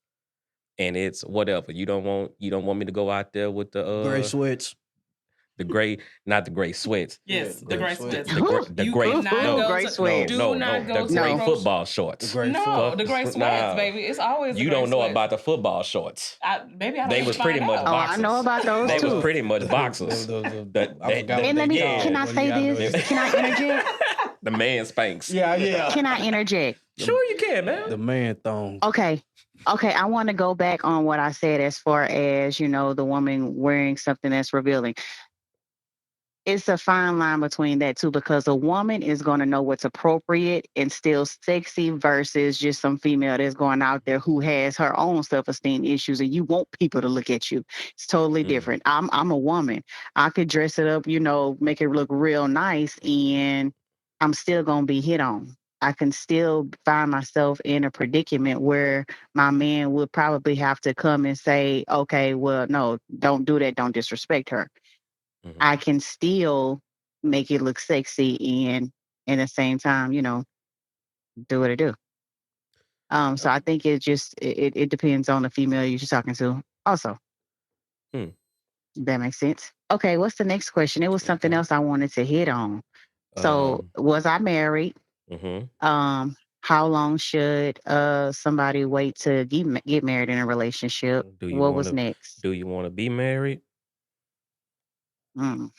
[SPEAKER 1] and it's whatever, you don't want me to go out there with
[SPEAKER 3] Gray sweats.
[SPEAKER 1] the gray, not the gray sweats.
[SPEAKER 3] Yeah,
[SPEAKER 4] Yes, the
[SPEAKER 3] gray
[SPEAKER 4] gray
[SPEAKER 3] sweats.
[SPEAKER 4] sweats.
[SPEAKER 1] The
[SPEAKER 4] You
[SPEAKER 1] gray
[SPEAKER 4] cannot
[SPEAKER 6] ooh,
[SPEAKER 4] go
[SPEAKER 6] great
[SPEAKER 4] to.
[SPEAKER 6] sweats.
[SPEAKER 4] Do not
[SPEAKER 1] the
[SPEAKER 4] go to the
[SPEAKER 1] gray
[SPEAKER 6] No.
[SPEAKER 1] football
[SPEAKER 3] The
[SPEAKER 1] shorts.
[SPEAKER 3] gray
[SPEAKER 4] No, the
[SPEAKER 3] foot.
[SPEAKER 4] gray sweats,
[SPEAKER 1] Nah,
[SPEAKER 4] baby. It's always the
[SPEAKER 1] you
[SPEAKER 4] gray
[SPEAKER 1] don't know
[SPEAKER 4] sweats.
[SPEAKER 1] about the football shorts.
[SPEAKER 4] Maybe I don't
[SPEAKER 1] They
[SPEAKER 4] need to
[SPEAKER 1] was pretty
[SPEAKER 4] find
[SPEAKER 1] much
[SPEAKER 6] Oh,
[SPEAKER 4] out.
[SPEAKER 6] I know
[SPEAKER 1] boxers.
[SPEAKER 6] about those
[SPEAKER 1] They was
[SPEAKER 6] too.
[SPEAKER 1] pretty much boxers.
[SPEAKER 3] I forgot
[SPEAKER 6] And
[SPEAKER 3] what
[SPEAKER 6] let
[SPEAKER 3] they
[SPEAKER 6] me,
[SPEAKER 1] Yeah.
[SPEAKER 6] can
[SPEAKER 3] called,
[SPEAKER 6] I
[SPEAKER 3] but
[SPEAKER 6] say
[SPEAKER 3] yeah, I know
[SPEAKER 6] this?
[SPEAKER 3] you.
[SPEAKER 6] Can I interject?
[SPEAKER 1] The man spanks.
[SPEAKER 3] Yeah, yeah.
[SPEAKER 6] Can I interject?
[SPEAKER 1] Sure you can,
[SPEAKER 3] The
[SPEAKER 1] man.
[SPEAKER 3] man thongs.
[SPEAKER 6] Okay. Okay. I want to go back on what I said as far as, the woman wearing something that's revealing. It's a fine line between that too, because a woman is going to know what's appropriate and still sexy versus just some female that's going out there who has her own self-esteem issues and you want people to look at you. It's totally
[SPEAKER 1] Mm,
[SPEAKER 6] different. I'm a woman. I could dress it up, make it look real nice, and I'm still going to be hit on. I can still find myself in a predicament where my man would probably have to come and say, okay, well, no, don't do that. Don't disrespect her.
[SPEAKER 1] mhm.
[SPEAKER 6] I can still make it look sexy and at the same time, do what I do. So I think it depends on the female you're talking to. Also,
[SPEAKER 1] Hmm.
[SPEAKER 6] that makes sense. Okay, what's the next question? It was something
[SPEAKER 3] Okay.
[SPEAKER 6] else I wanted to hit on. So
[SPEAKER 1] Um,
[SPEAKER 6] was I married?
[SPEAKER 1] mhm.
[SPEAKER 6] How long should somebody wait to get married in a relationship?
[SPEAKER 1] Do you
[SPEAKER 6] What
[SPEAKER 1] want
[SPEAKER 6] was
[SPEAKER 1] to
[SPEAKER 6] next?
[SPEAKER 1] do you want to be married?
[SPEAKER 6] Mm.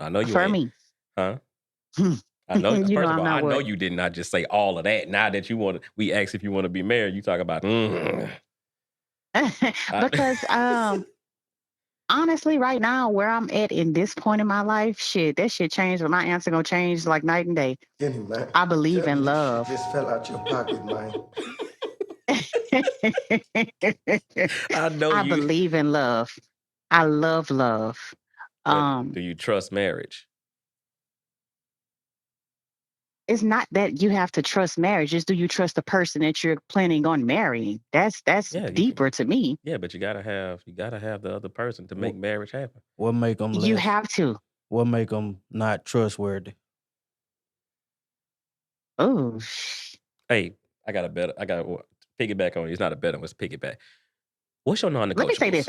[SPEAKER 1] I know you
[SPEAKER 6] For
[SPEAKER 1] ain't,
[SPEAKER 6] me,
[SPEAKER 1] huh? I know. First of
[SPEAKER 6] I'm
[SPEAKER 1] all, I
[SPEAKER 6] not
[SPEAKER 1] know
[SPEAKER 6] what.
[SPEAKER 1] you did not just say all of that. Now that we asked if you want to be married, you talk about. I,
[SPEAKER 6] Because Honestly, right now, where I'm at in this point in my life, shit, that shit changed, but my answer gonna change like night and day.
[SPEAKER 5] Kenny, man.
[SPEAKER 6] I believe
[SPEAKER 5] Tell
[SPEAKER 6] in
[SPEAKER 5] me this shit
[SPEAKER 6] love.
[SPEAKER 5] just fell out your pocket, man.
[SPEAKER 1] I know
[SPEAKER 6] I
[SPEAKER 1] you.
[SPEAKER 6] believe in love. I love love.
[SPEAKER 1] But do you trust marriage?
[SPEAKER 6] It's not that you have to trust marriage. Just do you trust the person that you're planning on marrying? That's
[SPEAKER 1] Yeah, you can.
[SPEAKER 6] deeper to me.
[SPEAKER 1] Yeah, but you gotta have the other person to make
[SPEAKER 3] What,
[SPEAKER 1] marriage happen.
[SPEAKER 3] what make them
[SPEAKER 6] You
[SPEAKER 3] less?
[SPEAKER 6] have to.
[SPEAKER 3] What make them not trustworthy?
[SPEAKER 6] Oh,
[SPEAKER 1] Hey, I got to piggyback on you. It's not a better one, it's piggyback. What's your
[SPEAKER 6] let me say this:
[SPEAKER 1] non-negotiables?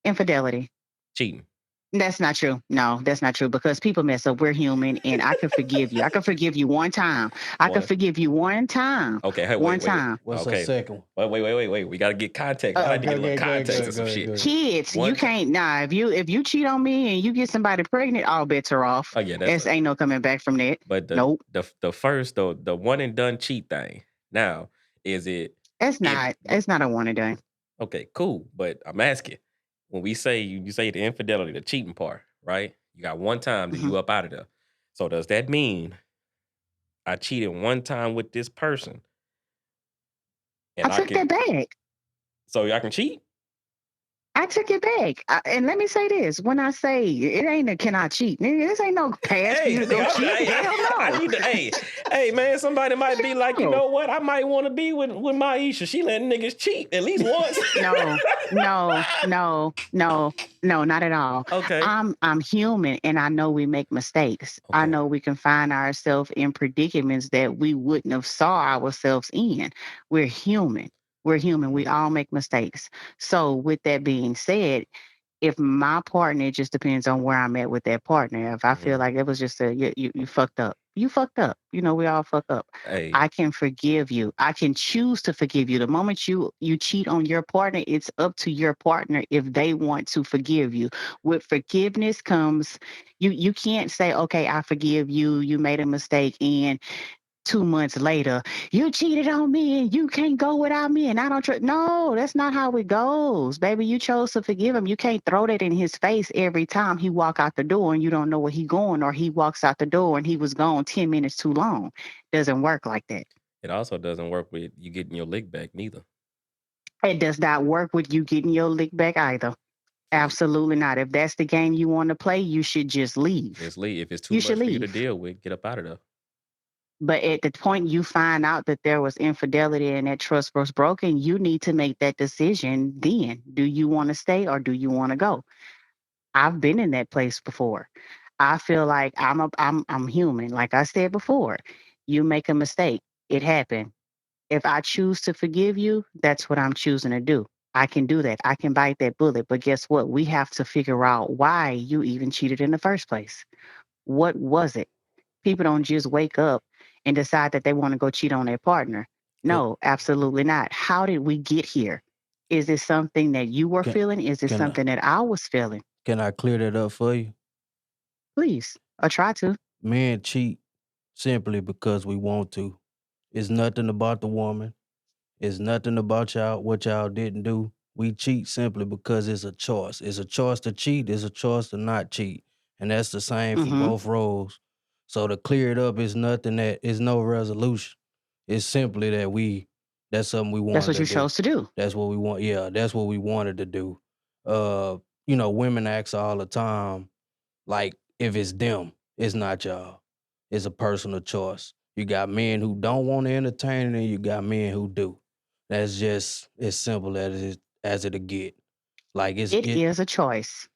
[SPEAKER 6] infidelity.
[SPEAKER 1] Cheating.
[SPEAKER 6] That's not true. No, that's not true because people mess up. We're human, and I can forgive you. I can forgive you one time. I can
[SPEAKER 1] One.
[SPEAKER 6] forgive you one time.
[SPEAKER 1] Okay, hey,
[SPEAKER 6] One
[SPEAKER 1] wait.
[SPEAKER 6] time.
[SPEAKER 3] What's a
[SPEAKER 1] Okay.
[SPEAKER 3] second?
[SPEAKER 1] Wait. We gotta get context. I
[SPEAKER 6] Uh,
[SPEAKER 1] like to
[SPEAKER 3] Okay,
[SPEAKER 1] get a little
[SPEAKER 3] go ahead, go
[SPEAKER 1] context
[SPEAKER 3] ahead,
[SPEAKER 1] and
[SPEAKER 3] go
[SPEAKER 1] some
[SPEAKER 3] ahead,
[SPEAKER 1] shit.
[SPEAKER 3] go ahead.
[SPEAKER 6] Kids, you
[SPEAKER 1] One time.
[SPEAKER 6] can't. Nah, if you cheat on me and you get somebody pregnant, all bets are off.
[SPEAKER 1] Oh yeah, that's
[SPEAKER 6] It's ain't no coming back from that.
[SPEAKER 1] but
[SPEAKER 6] Nope.
[SPEAKER 1] the first the one and done cheat thing. Now, is it
[SPEAKER 6] It's
[SPEAKER 1] if
[SPEAKER 6] not.
[SPEAKER 1] but
[SPEAKER 6] It's not a one and done.
[SPEAKER 1] okay, cool. But I'm asking, when we say you say the infidelity, the cheating part, right? You got one time, then
[SPEAKER 6] Hmm.
[SPEAKER 1] you up out of there. So does that mean I cheated one time with this person
[SPEAKER 6] I
[SPEAKER 1] and I
[SPEAKER 6] took
[SPEAKER 1] can
[SPEAKER 6] that back.
[SPEAKER 1] so I can cheat?
[SPEAKER 6] I took it back. And let me say this: when I say it ain't a can I cheat, nigga, this ain't no pass for you
[SPEAKER 1] Hey,
[SPEAKER 6] to go cheat. Hell
[SPEAKER 1] I
[SPEAKER 6] no.
[SPEAKER 1] need to. Hey, man. Somebody might be like, you
[SPEAKER 6] No.
[SPEAKER 1] know what? I might want to be with Myishia. She letting niggas cheat at least once.
[SPEAKER 6] No, no, not at all.
[SPEAKER 1] Okay.
[SPEAKER 6] I'm human and I know we make mistakes. I
[SPEAKER 1] Okay.
[SPEAKER 6] know we can find ourselves in predicaments that we wouldn't have saw ourselves in. We're human. We're human. We
[SPEAKER 1] Mhm.
[SPEAKER 6] all make mistakes. So with that being said, if my partner, it just depends on where I'm at with that partner. If I feel
[SPEAKER 1] Mhm.
[SPEAKER 6] like it was just you fucked up. You fucked up. You know, we all fuck up.
[SPEAKER 1] Hey,
[SPEAKER 6] I can forgive you. I can choose to forgive you. The moment you cheat on your partner, it's up to your partner if they want to forgive you. With forgiveness comes you can't say, okay, I forgive you. You made a mistake and 2 months later, you cheated on me and you can't go without me and I don't trust. No, that's not how it goes, baby. You chose to forgive him. You can't throw that in his face every time he walk out the door and you don't know where he going, or he walks out the door and he was gone 10 minutes too long. Doesn't work like that.
[SPEAKER 1] it also doesn't work with you getting your lick back neither.
[SPEAKER 6] It does not work with you getting your lick back either.
[SPEAKER 1] If you
[SPEAKER 6] Absolutely not. If that's the game you want to play, you should just leave.
[SPEAKER 1] just leave, if it's too
[SPEAKER 6] You should
[SPEAKER 1] much for you to
[SPEAKER 6] leave.
[SPEAKER 1] deal with, get up out of there.
[SPEAKER 6] But at the point you find out that there was infidelity and that trust was broken, you need to make that decision then. Do you want to stay or do you want to go? I've been in that place before. I feel like I'm human. Like I said before, you make a mistake. It happened. If I choose to forgive you, that's what I'm choosing to do. I can do that. I can bite that bullet. But guess what? We have to figure out why you even cheated in the first place. What was it? People don't just wake up and decide that they want to go cheat on their partner.
[SPEAKER 3] Can,
[SPEAKER 6] No, absolutely not. How did we get here? Is it something that you were
[SPEAKER 3] can,
[SPEAKER 6] feeling? Is it
[SPEAKER 3] can, I,
[SPEAKER 6] something that I was feeling?
[SPEAKER 3] can I clear that up for you?
[SPEAKER 6] Please, or try to.
[SPEAKER 3] Men cheat simply because we want to. It's nothing about the woman. It's nothing about y'all, what y'all didn't do. We cheat simply because it's a choice. It's a choice to cheat. It's a choice to not cheat. And that's the same for
[SPEAKER 6] Mm-hmm.
[SPEAKER 3] both roles. So to clear it up is nothing that is no resolution. It's simply that that's something we
[SPEAKER 6] That's
[SPEAKER 3] wanted
[SPEAKER 6] what
[SPEAKER 3] to
[SPEAKER 6] you
[SPEAKER 3] do.
[SPEAKER 6] chose to do.
[SPEAKER 3] That's what we want. Yeah, that's what we wanted to do. Uh, women ask all the time, like, if it's them, it's not y'all. It's a personal choice. You got men who don't want to entertain it, and you got men who do. That's just as simple as it'll get. Like
[SPEAKER 6] It is a choice.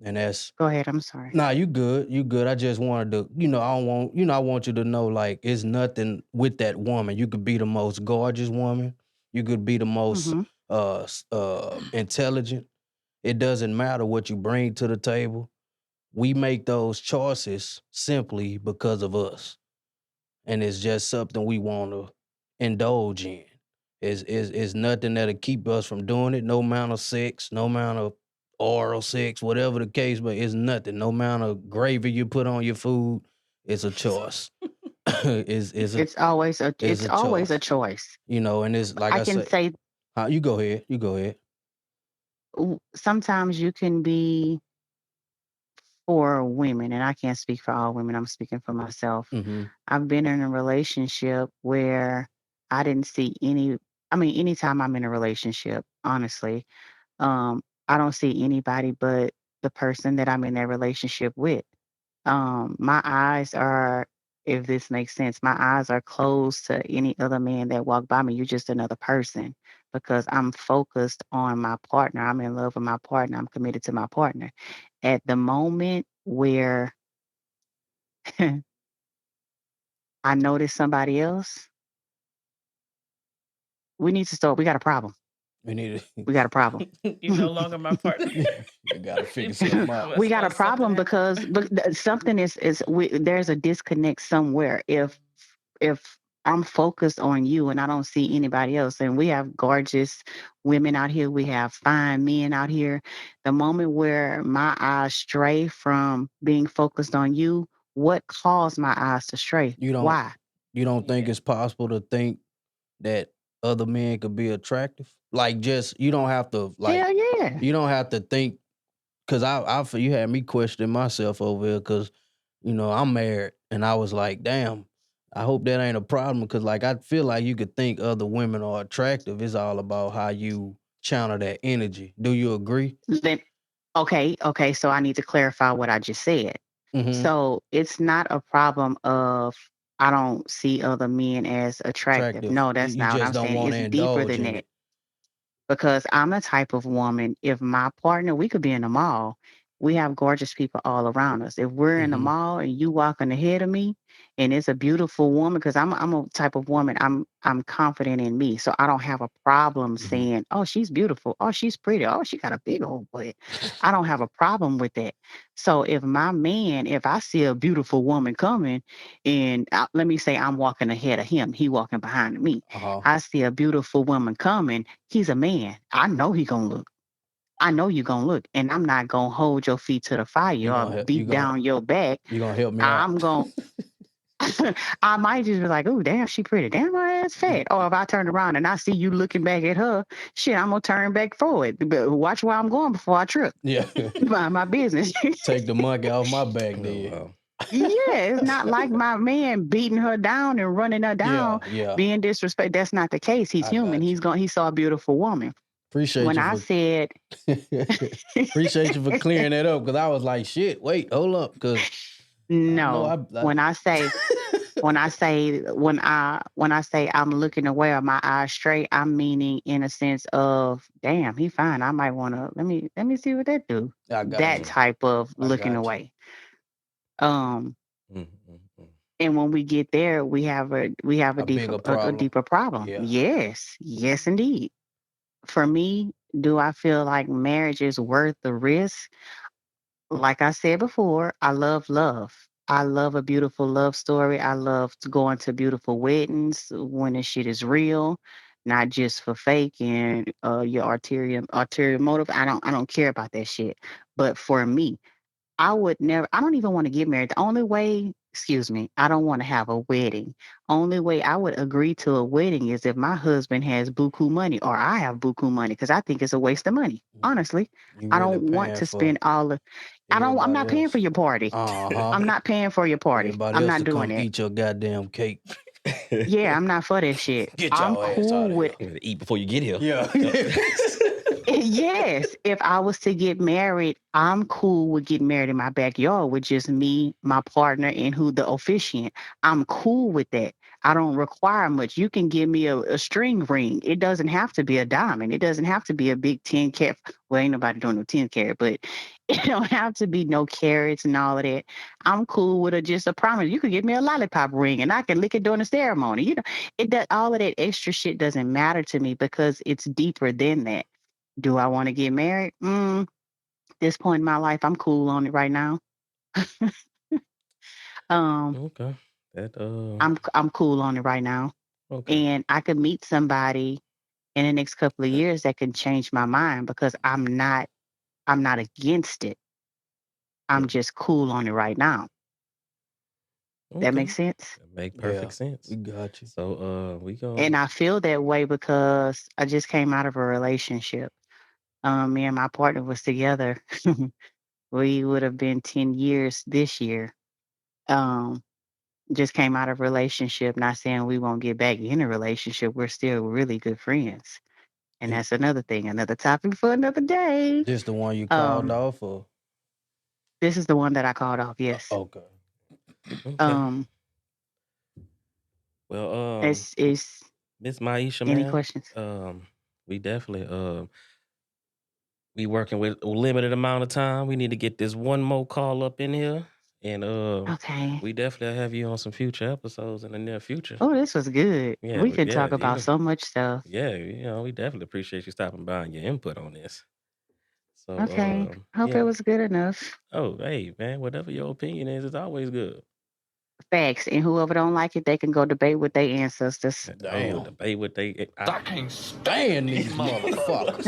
[SPEAKER 3] and that's
[SPEAKER 6] Go ahead. I'm sorry.
[SPEAKER 3] nah. You good? You good? I just wanted to, I don't want, I want you to know, like, it's nothing with that woman. You could be the most gorgeous woman. You could be the most
[SPEAKER 6] Mm-hmm.
[SPEAKER 3] intelligent. It doesn't matter what you bring to the table. We make those choices simply because of us. And it's just something we want to indulge in. It's nothing that'll keep us from doing it. No amount of sex, no amount of oral sex, whatever the case, but it's nothing. No amount of gravy you put on your food, it's a choice. It's
[SPEAKER 6] It's
[SPEAKER 3] a
[SPEAKER 6] always a
[SPEAKER 3] choice.
[SPEAKER 6] choice.
[SPEAKER 3] And it's like
[SPEAKER 6] I
[SPEAKER 3] I
[SPEAKER 6] can
[SPEAKER 3] say,
[SPEAKER 6] say
[SPEAKER 3] you go ahead. You go ahead.
[SPEAKER 6] sometimes you can be for women, and I can't speak for all women. I'm speaking for myself.
[SPEAKER 3] Mm-hmm.
[SPEAKER 6] I've been in a relationship where I didn't see any. I mean, anytime I'm in a relationship, honestly, I don't see anybody but the person that I'm in that relationship with. My eyes are, if this makes sense, my eyes are closed to any other man that walk by me. You're just another person because I'm focused on my partner. I'm in love with my partner. I'm committed to my partner. At the moment where I notice somebody else, we need to start. We got a problem.
[SPEAKER 3] We need
[SPEAKER 6] We got a problem.
[SPEAKER 4] You're no longer my partner.
[SPEAKER 3] you gotta figure something out.
[SPEAKER 6] We got a
[SPEAKER 4] Something
[SPEAKER 6] problem
[SPEAKER 4] happened.
[SPEAKER 6] because something there's a disconnect somewhere. If I'm focused on you and I don't see anybody else, and we have gorgeous women out here, we have fine men out here. The moment where my eyes stray from being focused on you, what caused my eyes to stray?
[SPEAKER 3] You don't
[SPEAKER 6] Why?
[SPEAKER 3] you don't think
[SPEAKER 4] Yeah.
[SPEAKER 3] it's possible to think that other men could be attractive? Like, just you don't have to
[SPEAKER 6] Hell yeah.
[SPEAKER 3] you don't have to think, because you had me questioning myself over here, because I'm married, and I was like, damn, I hope that ain't a problem, because like I feel like you could think other women are attractive. It's all about how you channel that energy. Do you agree?
[SPEAKER 6] Then okay, so I need to clarify what I just said.
[SPEAKER 3] Mm-hmm.
[SPEAKER 6] So it's not a problem of I don't see other men as attractive.
[SPEAKER 3] Attractive.
[SPEAKER 6] No, that's
[SPEAKER 3] You
[SPEAKER 6] not what
[SPEAKER 3] just
[SPEAKER 6] I'm
[SPEAKER 3] don't
[SPEAKER 6] saying.
[SPEAKER 3] want to
[SPEAKER 6] It's deeper
[SPEAKER 3] indulge
[SPEAKER 6] than
[SPEAKER 3] in
[SPEAKER 6] that.
[SPEAKER 3] it.
[SPEAKER 6] Because I'm the type of woman, if my partner, we could be in the mall, we have gorgeous people all around us. If we're in the
[SPEAKER 3] Mm-hmm.
[SPEAKER 6] mall and you walking ahead of me and it's a beautiful woman, because I'm a type of woman, I'm confident in me. So I don't have a problem
[SPEAKER 3] Mm-hmm.
[SPEAKER 6] saying, oh, she's beautiful. Oh, she's pretty. Oh, she got a big old butt. I don't have a problem with that. So if I see a beautiful woman coming and let me say I'm walking ahead of him, he walking behind me.
[SPEAKER 3] Uh-huh.
[SPEAKER 6] I see a beautiful woman coming. He's a man. I know he gonna look. I know you gonna look, and I'm not gonna hold your feet to the fire
[SPEAKER 3] You
[SPEAKER 6] or
[SPEAKER 3] gonna help
[SPEAKER 6] beat down your back.
[SPEAKER 3] you gonna help me out.
[SPEAKER 6] I'm gonna. I might just be like, "Oh, damn, she pretty. Damn, her ass fat." Or if I turn around and I see you looking back at her, shit, I'm gonna turn back forward. But watch where I'm going before I trip.
[SPEAKER 3] Yeah.
[SPEAKER 6] Mind my business.
[SPEAKER 3] Take the monkey off my back
[SPEAKER 1] Oh,
[SPEAKER 3] then.
[SPEAKER 1] wow.
[SPEAKER 6] Yeah, it's not like my man beating her down and running her down,
[SPEAKER 3] Yeah.
[SPEAKER 6] being disrespect. That's not the case. He's
[SPEAKER 3] I
[SPEAKER 6] human.
[SPEAKER 3] got you.
[SPEAKER 6] He saw a beautiful woman.
[SPEAKER 3] Appreciate
[SPEAKER 6] When
[SPEAKER 3] you
[SPEAKER 6] I
[SPEAKER 3] for
[SPEAKER 6] said
[SPEAKER 3] appreciate you for clearing that up, because I was like, shit, wait, hold up, because I know
[SPEAKER 6] no,
[SPEAKER 3] I
[SPEAKER 6] when I say I'm looking away or my eyes straight, I'm meaning in a sense of, damn, he fine. I might want to let me see what that do.
[SPEAKER 3] I got
[SPEAKER 6] That
[SPEAKER 3] you.
[SPEAKER 1] Mm,
[SPEAKER 6] type of
[SPEAKER 3] I
[SPEAKER 6] looking
[SPEAKER 3] got you.
[SPEAKER 6] away. Um,
[SPEAKER 1] mm, mm, mm.
[SPEAKER 6] and when we get there, we have a
[SPEAKER 3] A
[SPEAKER 6] deeper
[SPEAKER 3] bigger
[SPEAKER 6] a
[SPEAKER 3] problem.
[SPEAKER 6] deeper problem.
[SPEAKER 3] Yeah.
[SPEAKER 6] Yes, yes, indeed. For me, do I feel like marriage is worth the risk? Like I said before, I love love. I love a beautiful love story. I love to go into beautiful weddings when the shit is real, not just for fake and your arterial motive. I don't care about that shit. But for me, I would never, I don't even want to get married. The only way, excuse me, I don't want to have a wedding. Only way I would agree to a wedding is if my husband has buku money or I have buku money because I think it's a waste of money.
[SPEAKER 3] Mhm.
[SPEAKER 6] Honestly,
[SPEAKER 3] You
[SPEAKER 6] I
[SPEAKER 3] really
[SPEAKER 6] don't want
[SPEAKER 3] paying
[SPEAKER 6] to
[SPEAKER 3] for
[SPEAKER 6] spend all the, I'm
[SPEAKER 3] everybody
[SPEAKER 6] not paying for
[SPEAKER 3] else.
[SPEAKER 6] your party.
[SPEAKER 3] Uh-huh.
[SPEAKER 6] I'm not paying for your party.
[SPEAKER 3] Everybody
[SPEAKER 6] I'm
[SPEAKER 3] else
[SPEAKER 6] not
[SPEAKER 3] to
[SPEAKER 6] doing
[SPEAKER 3] come
[SPEAKER 6] that.
[SPEAKER 3] eat your goddamn cake.
[SPEAKER 6] Yeah, I'm not for that shit.
[SPEAKER 3] Get
[SPEAKER 6] I'm
[SPEAKER 3] your ass out
[SPEAKER 6] cool
[SPEAKER 3] of here.
[SPEAKER 6] with
[SPEAKER 1] You gotta eat before you get here.
[SPEAKER 3] Yeah.
[SPEAKER 6] Yes, if I was to get married, I'm cool with getting married in my backyard with just me, my partner, and who the officiant. I'm cool with that. I don't require much. You can give me a string ring. It doesn't have to be a diamond. It doesn't have to be a big 10 carat. Well, ain't nobody doing no 10 carat, but it don't have to be no carats and all of that. I'm cool with just a promise. You could give me a lollipop ring and I can lick it during the ceremony. It does all of that extra shit doesn't matter to me because it's deeper than that. Do I want to get married? This point in my life, I'm cool on it right now. Um,
[SPEAKER 1] Okay. That
[SPEAKER 6] I'm cool on it right now,
[SPEAKER 1] okay.
[SPEAKER 6] and I could meet somebody in the next couple of years that can change my mind because I'm not against it. I'm
[SPEAKER 1] Mm,
[SPEAKER 6] just cool on it right now. That
[SPEAKER 1] okay.
[SPEAKER 6] makes sense.
[SPEAKER 1] That make
[SPEAKER 3] Yeah.
[SPEAKER 1] perfect
[SPEAKER 3] We
[SPEAKER 1] sense.
[SPEAKER 3] got you.
[SPEAKER 1] So we
[SPEAKER 6] And
[SPEAKER 1] go.
[SPEAKER 6] I feel that way because I just came out of a relationship. Me and my partner was together. We would have been 10 years this year. Um, just came out of a relationship. Not saying we won't get back in a relationship. We're still really good friends. And
[SPEAKER 3] You
[SPEAKER 6] that's another thing, another topic for another day.
[SPEAKER 3] this the one you called
[SPEAKER 6] Um,
[SPEAKER 3] off or
[SPEAKER 6] this is the one that I called off. Yes.
[SPEAKER 3] okay.
[SPEAKER 1] Okay.
[SPEAKER 6] Um,
[SPEAKER 1] Well,
[SPEAKER 6] it's
[SPEAKER 1] Miss Myishia,
[SPEAKER 6] any
[SPEAKER 1] man,
[SPEAKER 6] questions?
[SPEAKER 1] we definitely we working with a limited amount of time. We need to get this one more call up in here, and
[SPEAKER 6] Okay.
[SPEAKER 1] we definitely have you on some future episodes in the near future.
[SPEAKER 6] Oh, this was good.
[SPEAKER 1] Yeah,
[SPEAKER 6] We could talk about
[SPEAKER 1] even
[SPEAKER 6] so much stuff.
[SPEAKER 1] yeah, we definitely appreciate you stopping by and your input on this.
[SPEAKER 6] Okay.
[SPEAKER 1] So,
[SPEAKER 6] Hope it
[SPEAKER 1] yeah.
[SPEAKER 6] was good enough.
[SPEAKER 1] Oh, hey, man, whatever your opinion is, it's always good.
[SPEAKER 6] Facts. And whoever don't like it, they can go debate with their ancestors.
[SPEAKER 1] Oh,
[SPEAKER 3] Damn.
[SPEAKER 1] debate what they.
[SPEAKER 7] I can't stand
[SPEAKER 3] Damn
[SPEAKER 7] these
[SPEAKER 3] these
[SPEAKER 7] motherfuckers.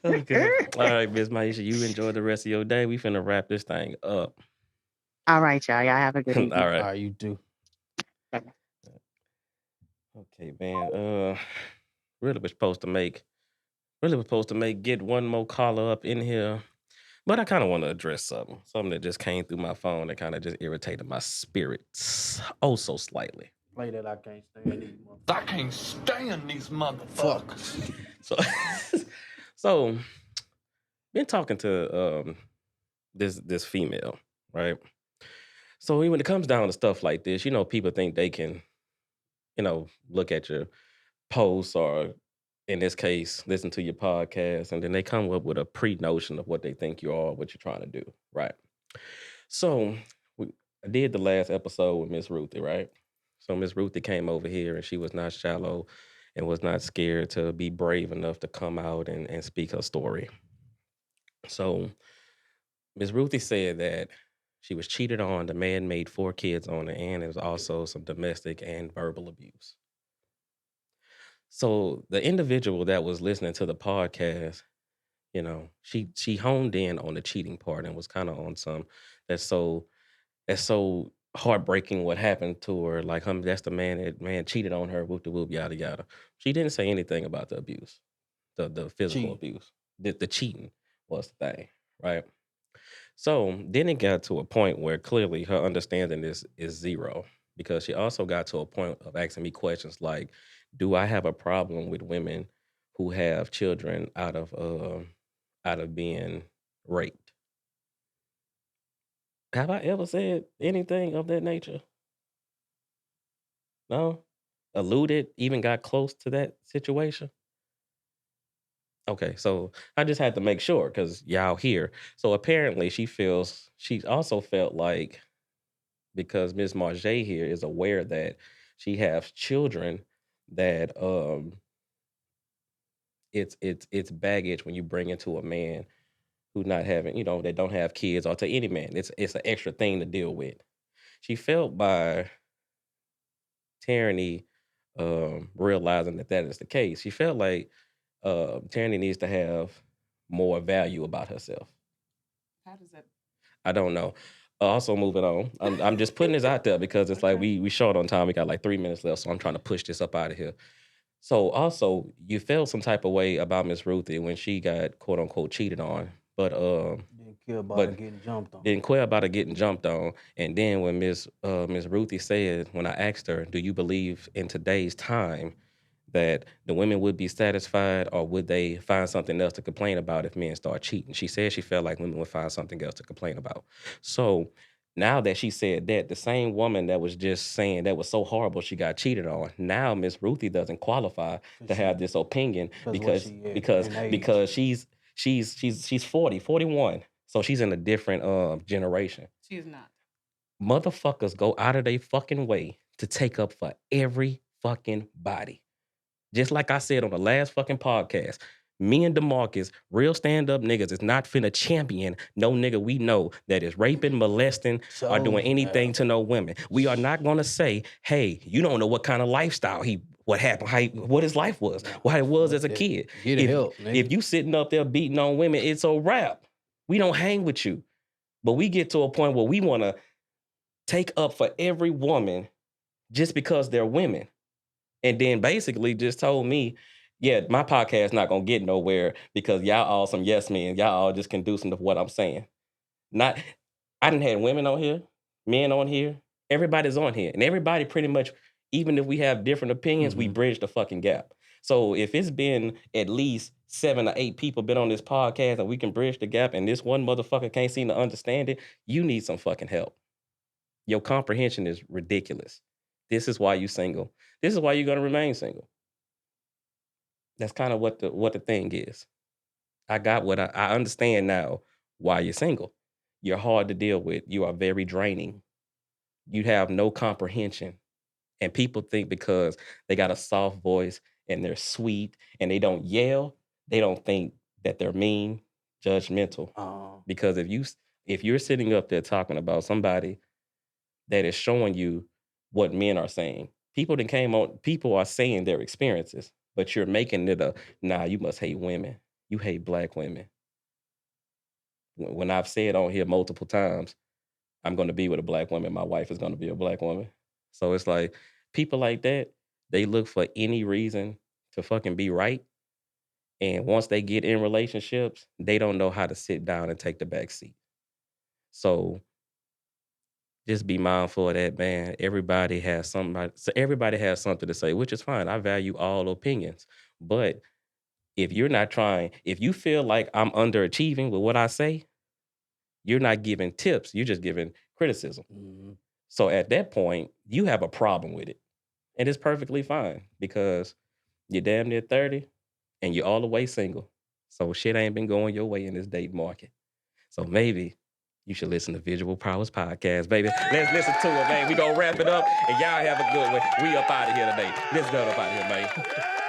[SPEAKER 3] motherfuckers.
[SPEAKER 1] Okay. All right, Miss Maisha, you enjoy the rest of your day. We finna wrap this thing up.
[SPEAKER 6] All right, y'all. Y'all have a good
[SPEAKER 1] All
[SPEAKER 6] evening.
[SPEAKER 1] right.
[SPEAKER 3] All right, you too.
[SPEAKER 6] Bye-bye.
[SPEAKER 1] Okay, man. Really was supposed to make. Get one more caller up in here, but I kind of want to address something that just came through my phone that kind of just irritated my spirits oh so slightly.
[SPEAKER 3] Play that I can't stand these
[SPEAKER 7] I can't stand these motherfuckers.
[SPEAKER 3] motherfuckers.
[SPEAKER 1] So, so been talking to this female, right? So when it comes down to stuff like this, people think they can, look at your posts or in this case, listen to your podcast, and then they come up with a pre-notion of what they think you are, what you're trying to do, right? So I did the last episode with Miss Ruthie, right? So Miss Ruthie came over here and she was not shallow and was not scared to be brave enough to come out and speak her story. So Miss Ruthie said that she was cheated on, the man made 4 kids on her, and there was also some domestic and verbal abuse. So the individual that was listening to the podcast, she honed in on the cheating part and was kind of on some that's so that's so heartbreaking what happened to her. Like that's the man cheated on her, whoop de whoop, yada yada. She didn't say anything about the abuse, the physical
[SPEAKER 3] Cheating.
[SPEAKER 1] abuse. The cheating was the thing, right? So then it got to a point where clearly her understanding is zero because she also got to a point of asking me questions like, "Do I have a problem with women who have children out of being raped? Have I ever said anything of that nature? No, alluded, even got close to that situation." Okay, so I just had to make sure because y'all here. So apparently she also felt like because Miss Marjay here is aware that she has children that it's baggage when you bring into a man who not having, they don't have kids or to any man. It's an extra thing to deal with. She felt by Tyranny realizing that is the case. She felt like Tyranny needs to have more value about herself.
[SPEAKER 4] How does that?
[SPEAKER 1] I don't know. Also moving on. I'm just putting this out there because it's like
[SPEAKER 4] Okay.
[SPEAKER 1] we short on time. We got like 3 minutes left, so I'm trying to push this up out of here. So also, you felt some type of way about Miss Ruthie when she got quote unquote cheated on,
[SPEAKER 3] Didn't care about her
[SPEAKER 1] but
[SPEAKER 3] getting jumped on.
[SPEAKER 1] didn't care about her getting jumped on. And then when Miss Ruthie said, when I asked her, "Do you believe in today's time that the women would be satisfied or would they find something else to complain about if men start cheating?" She said she felt like women would find something else to complain about. So now that she said that, the same woman that was just saying that was so horrible she got cheated on, now Miss Ruthie doesn't qualify to have this opinion
[SPEAKER 3] What she in age.
[SPEAKER 1] because she's 40, 41. So she's in a different generation.
[SPEAKER 4] She's not.
[SPEAKER 1] Motherfuckers go out of their fucking way to take up for every fucking body. Just like I said on the last fucking podcast, me and DeMarcus, real stand-up niggas, is not finna champion no nigga we know that is raping, molesting, or doing anything to no women. We are not gonna say, "Hey, you don't know what kind of lifestyle what happened, what his life was, what it was as a kid."
[SPEAKER 3] Get help, nigga.
[SPEAKER 1] If you sitting up there beating on women, it's a wrap. We don't hang with you. But we get to a point where we wanna take up for every woman just because they're women. And then basically just told me Yeah, my podcast not gonna get nowhere because y'all all some yes men. Y'all all just conducive to what I'm saying. Not, I done had women on here, men on here. Everybody's on here, and everybody pretty much, even if we have different opinions, we bridge the fucking gap. So if it's been at least 7 or 8 people been on this podcast and we can bridge the gap, and this one motherfucker can't seem to understand it, you need some fucking help. Your comprehension is ridiculous. This is why you single. This is why you're gonna remain single. That's kind of what the thing is. I got what I understand now why you're single. You're hard to deal with. You are very draining. You have no comprehension. And people think because they got a soft voice and they're sweet and they don't yell, they don't think that they're mean, judgmental. Because if you're sitting up there talking about somebody that is showing you what men are saying, people are saying their experiences, but you're making it nah, you must hate women. You hate black women. When I've said on here multiple times, I'm going to be with a black woman. My wife is going to be a black woman. So it's like people like that, they look for any reason to fucking be right. And once they get in relationships, they don't know how to sit down and take the back seat. So just be mindful of that, man. Everybody has something to say, which is fine. I value all opinions. But if you feel like I'm underachieving with what I say, you're not giving tips. You're just giving criticism. So at that point, you have a problem with it. And it's perfectly fine because you're damn near 30 and you're all the way single. So shit ain't been going your way in this date market. So maybe you should listen to Visual Powers Podcast, baby. Let's listen to it, man. We gonna wrap it up and y'all have a good one. We up out of here today. Let's go up out of here, man.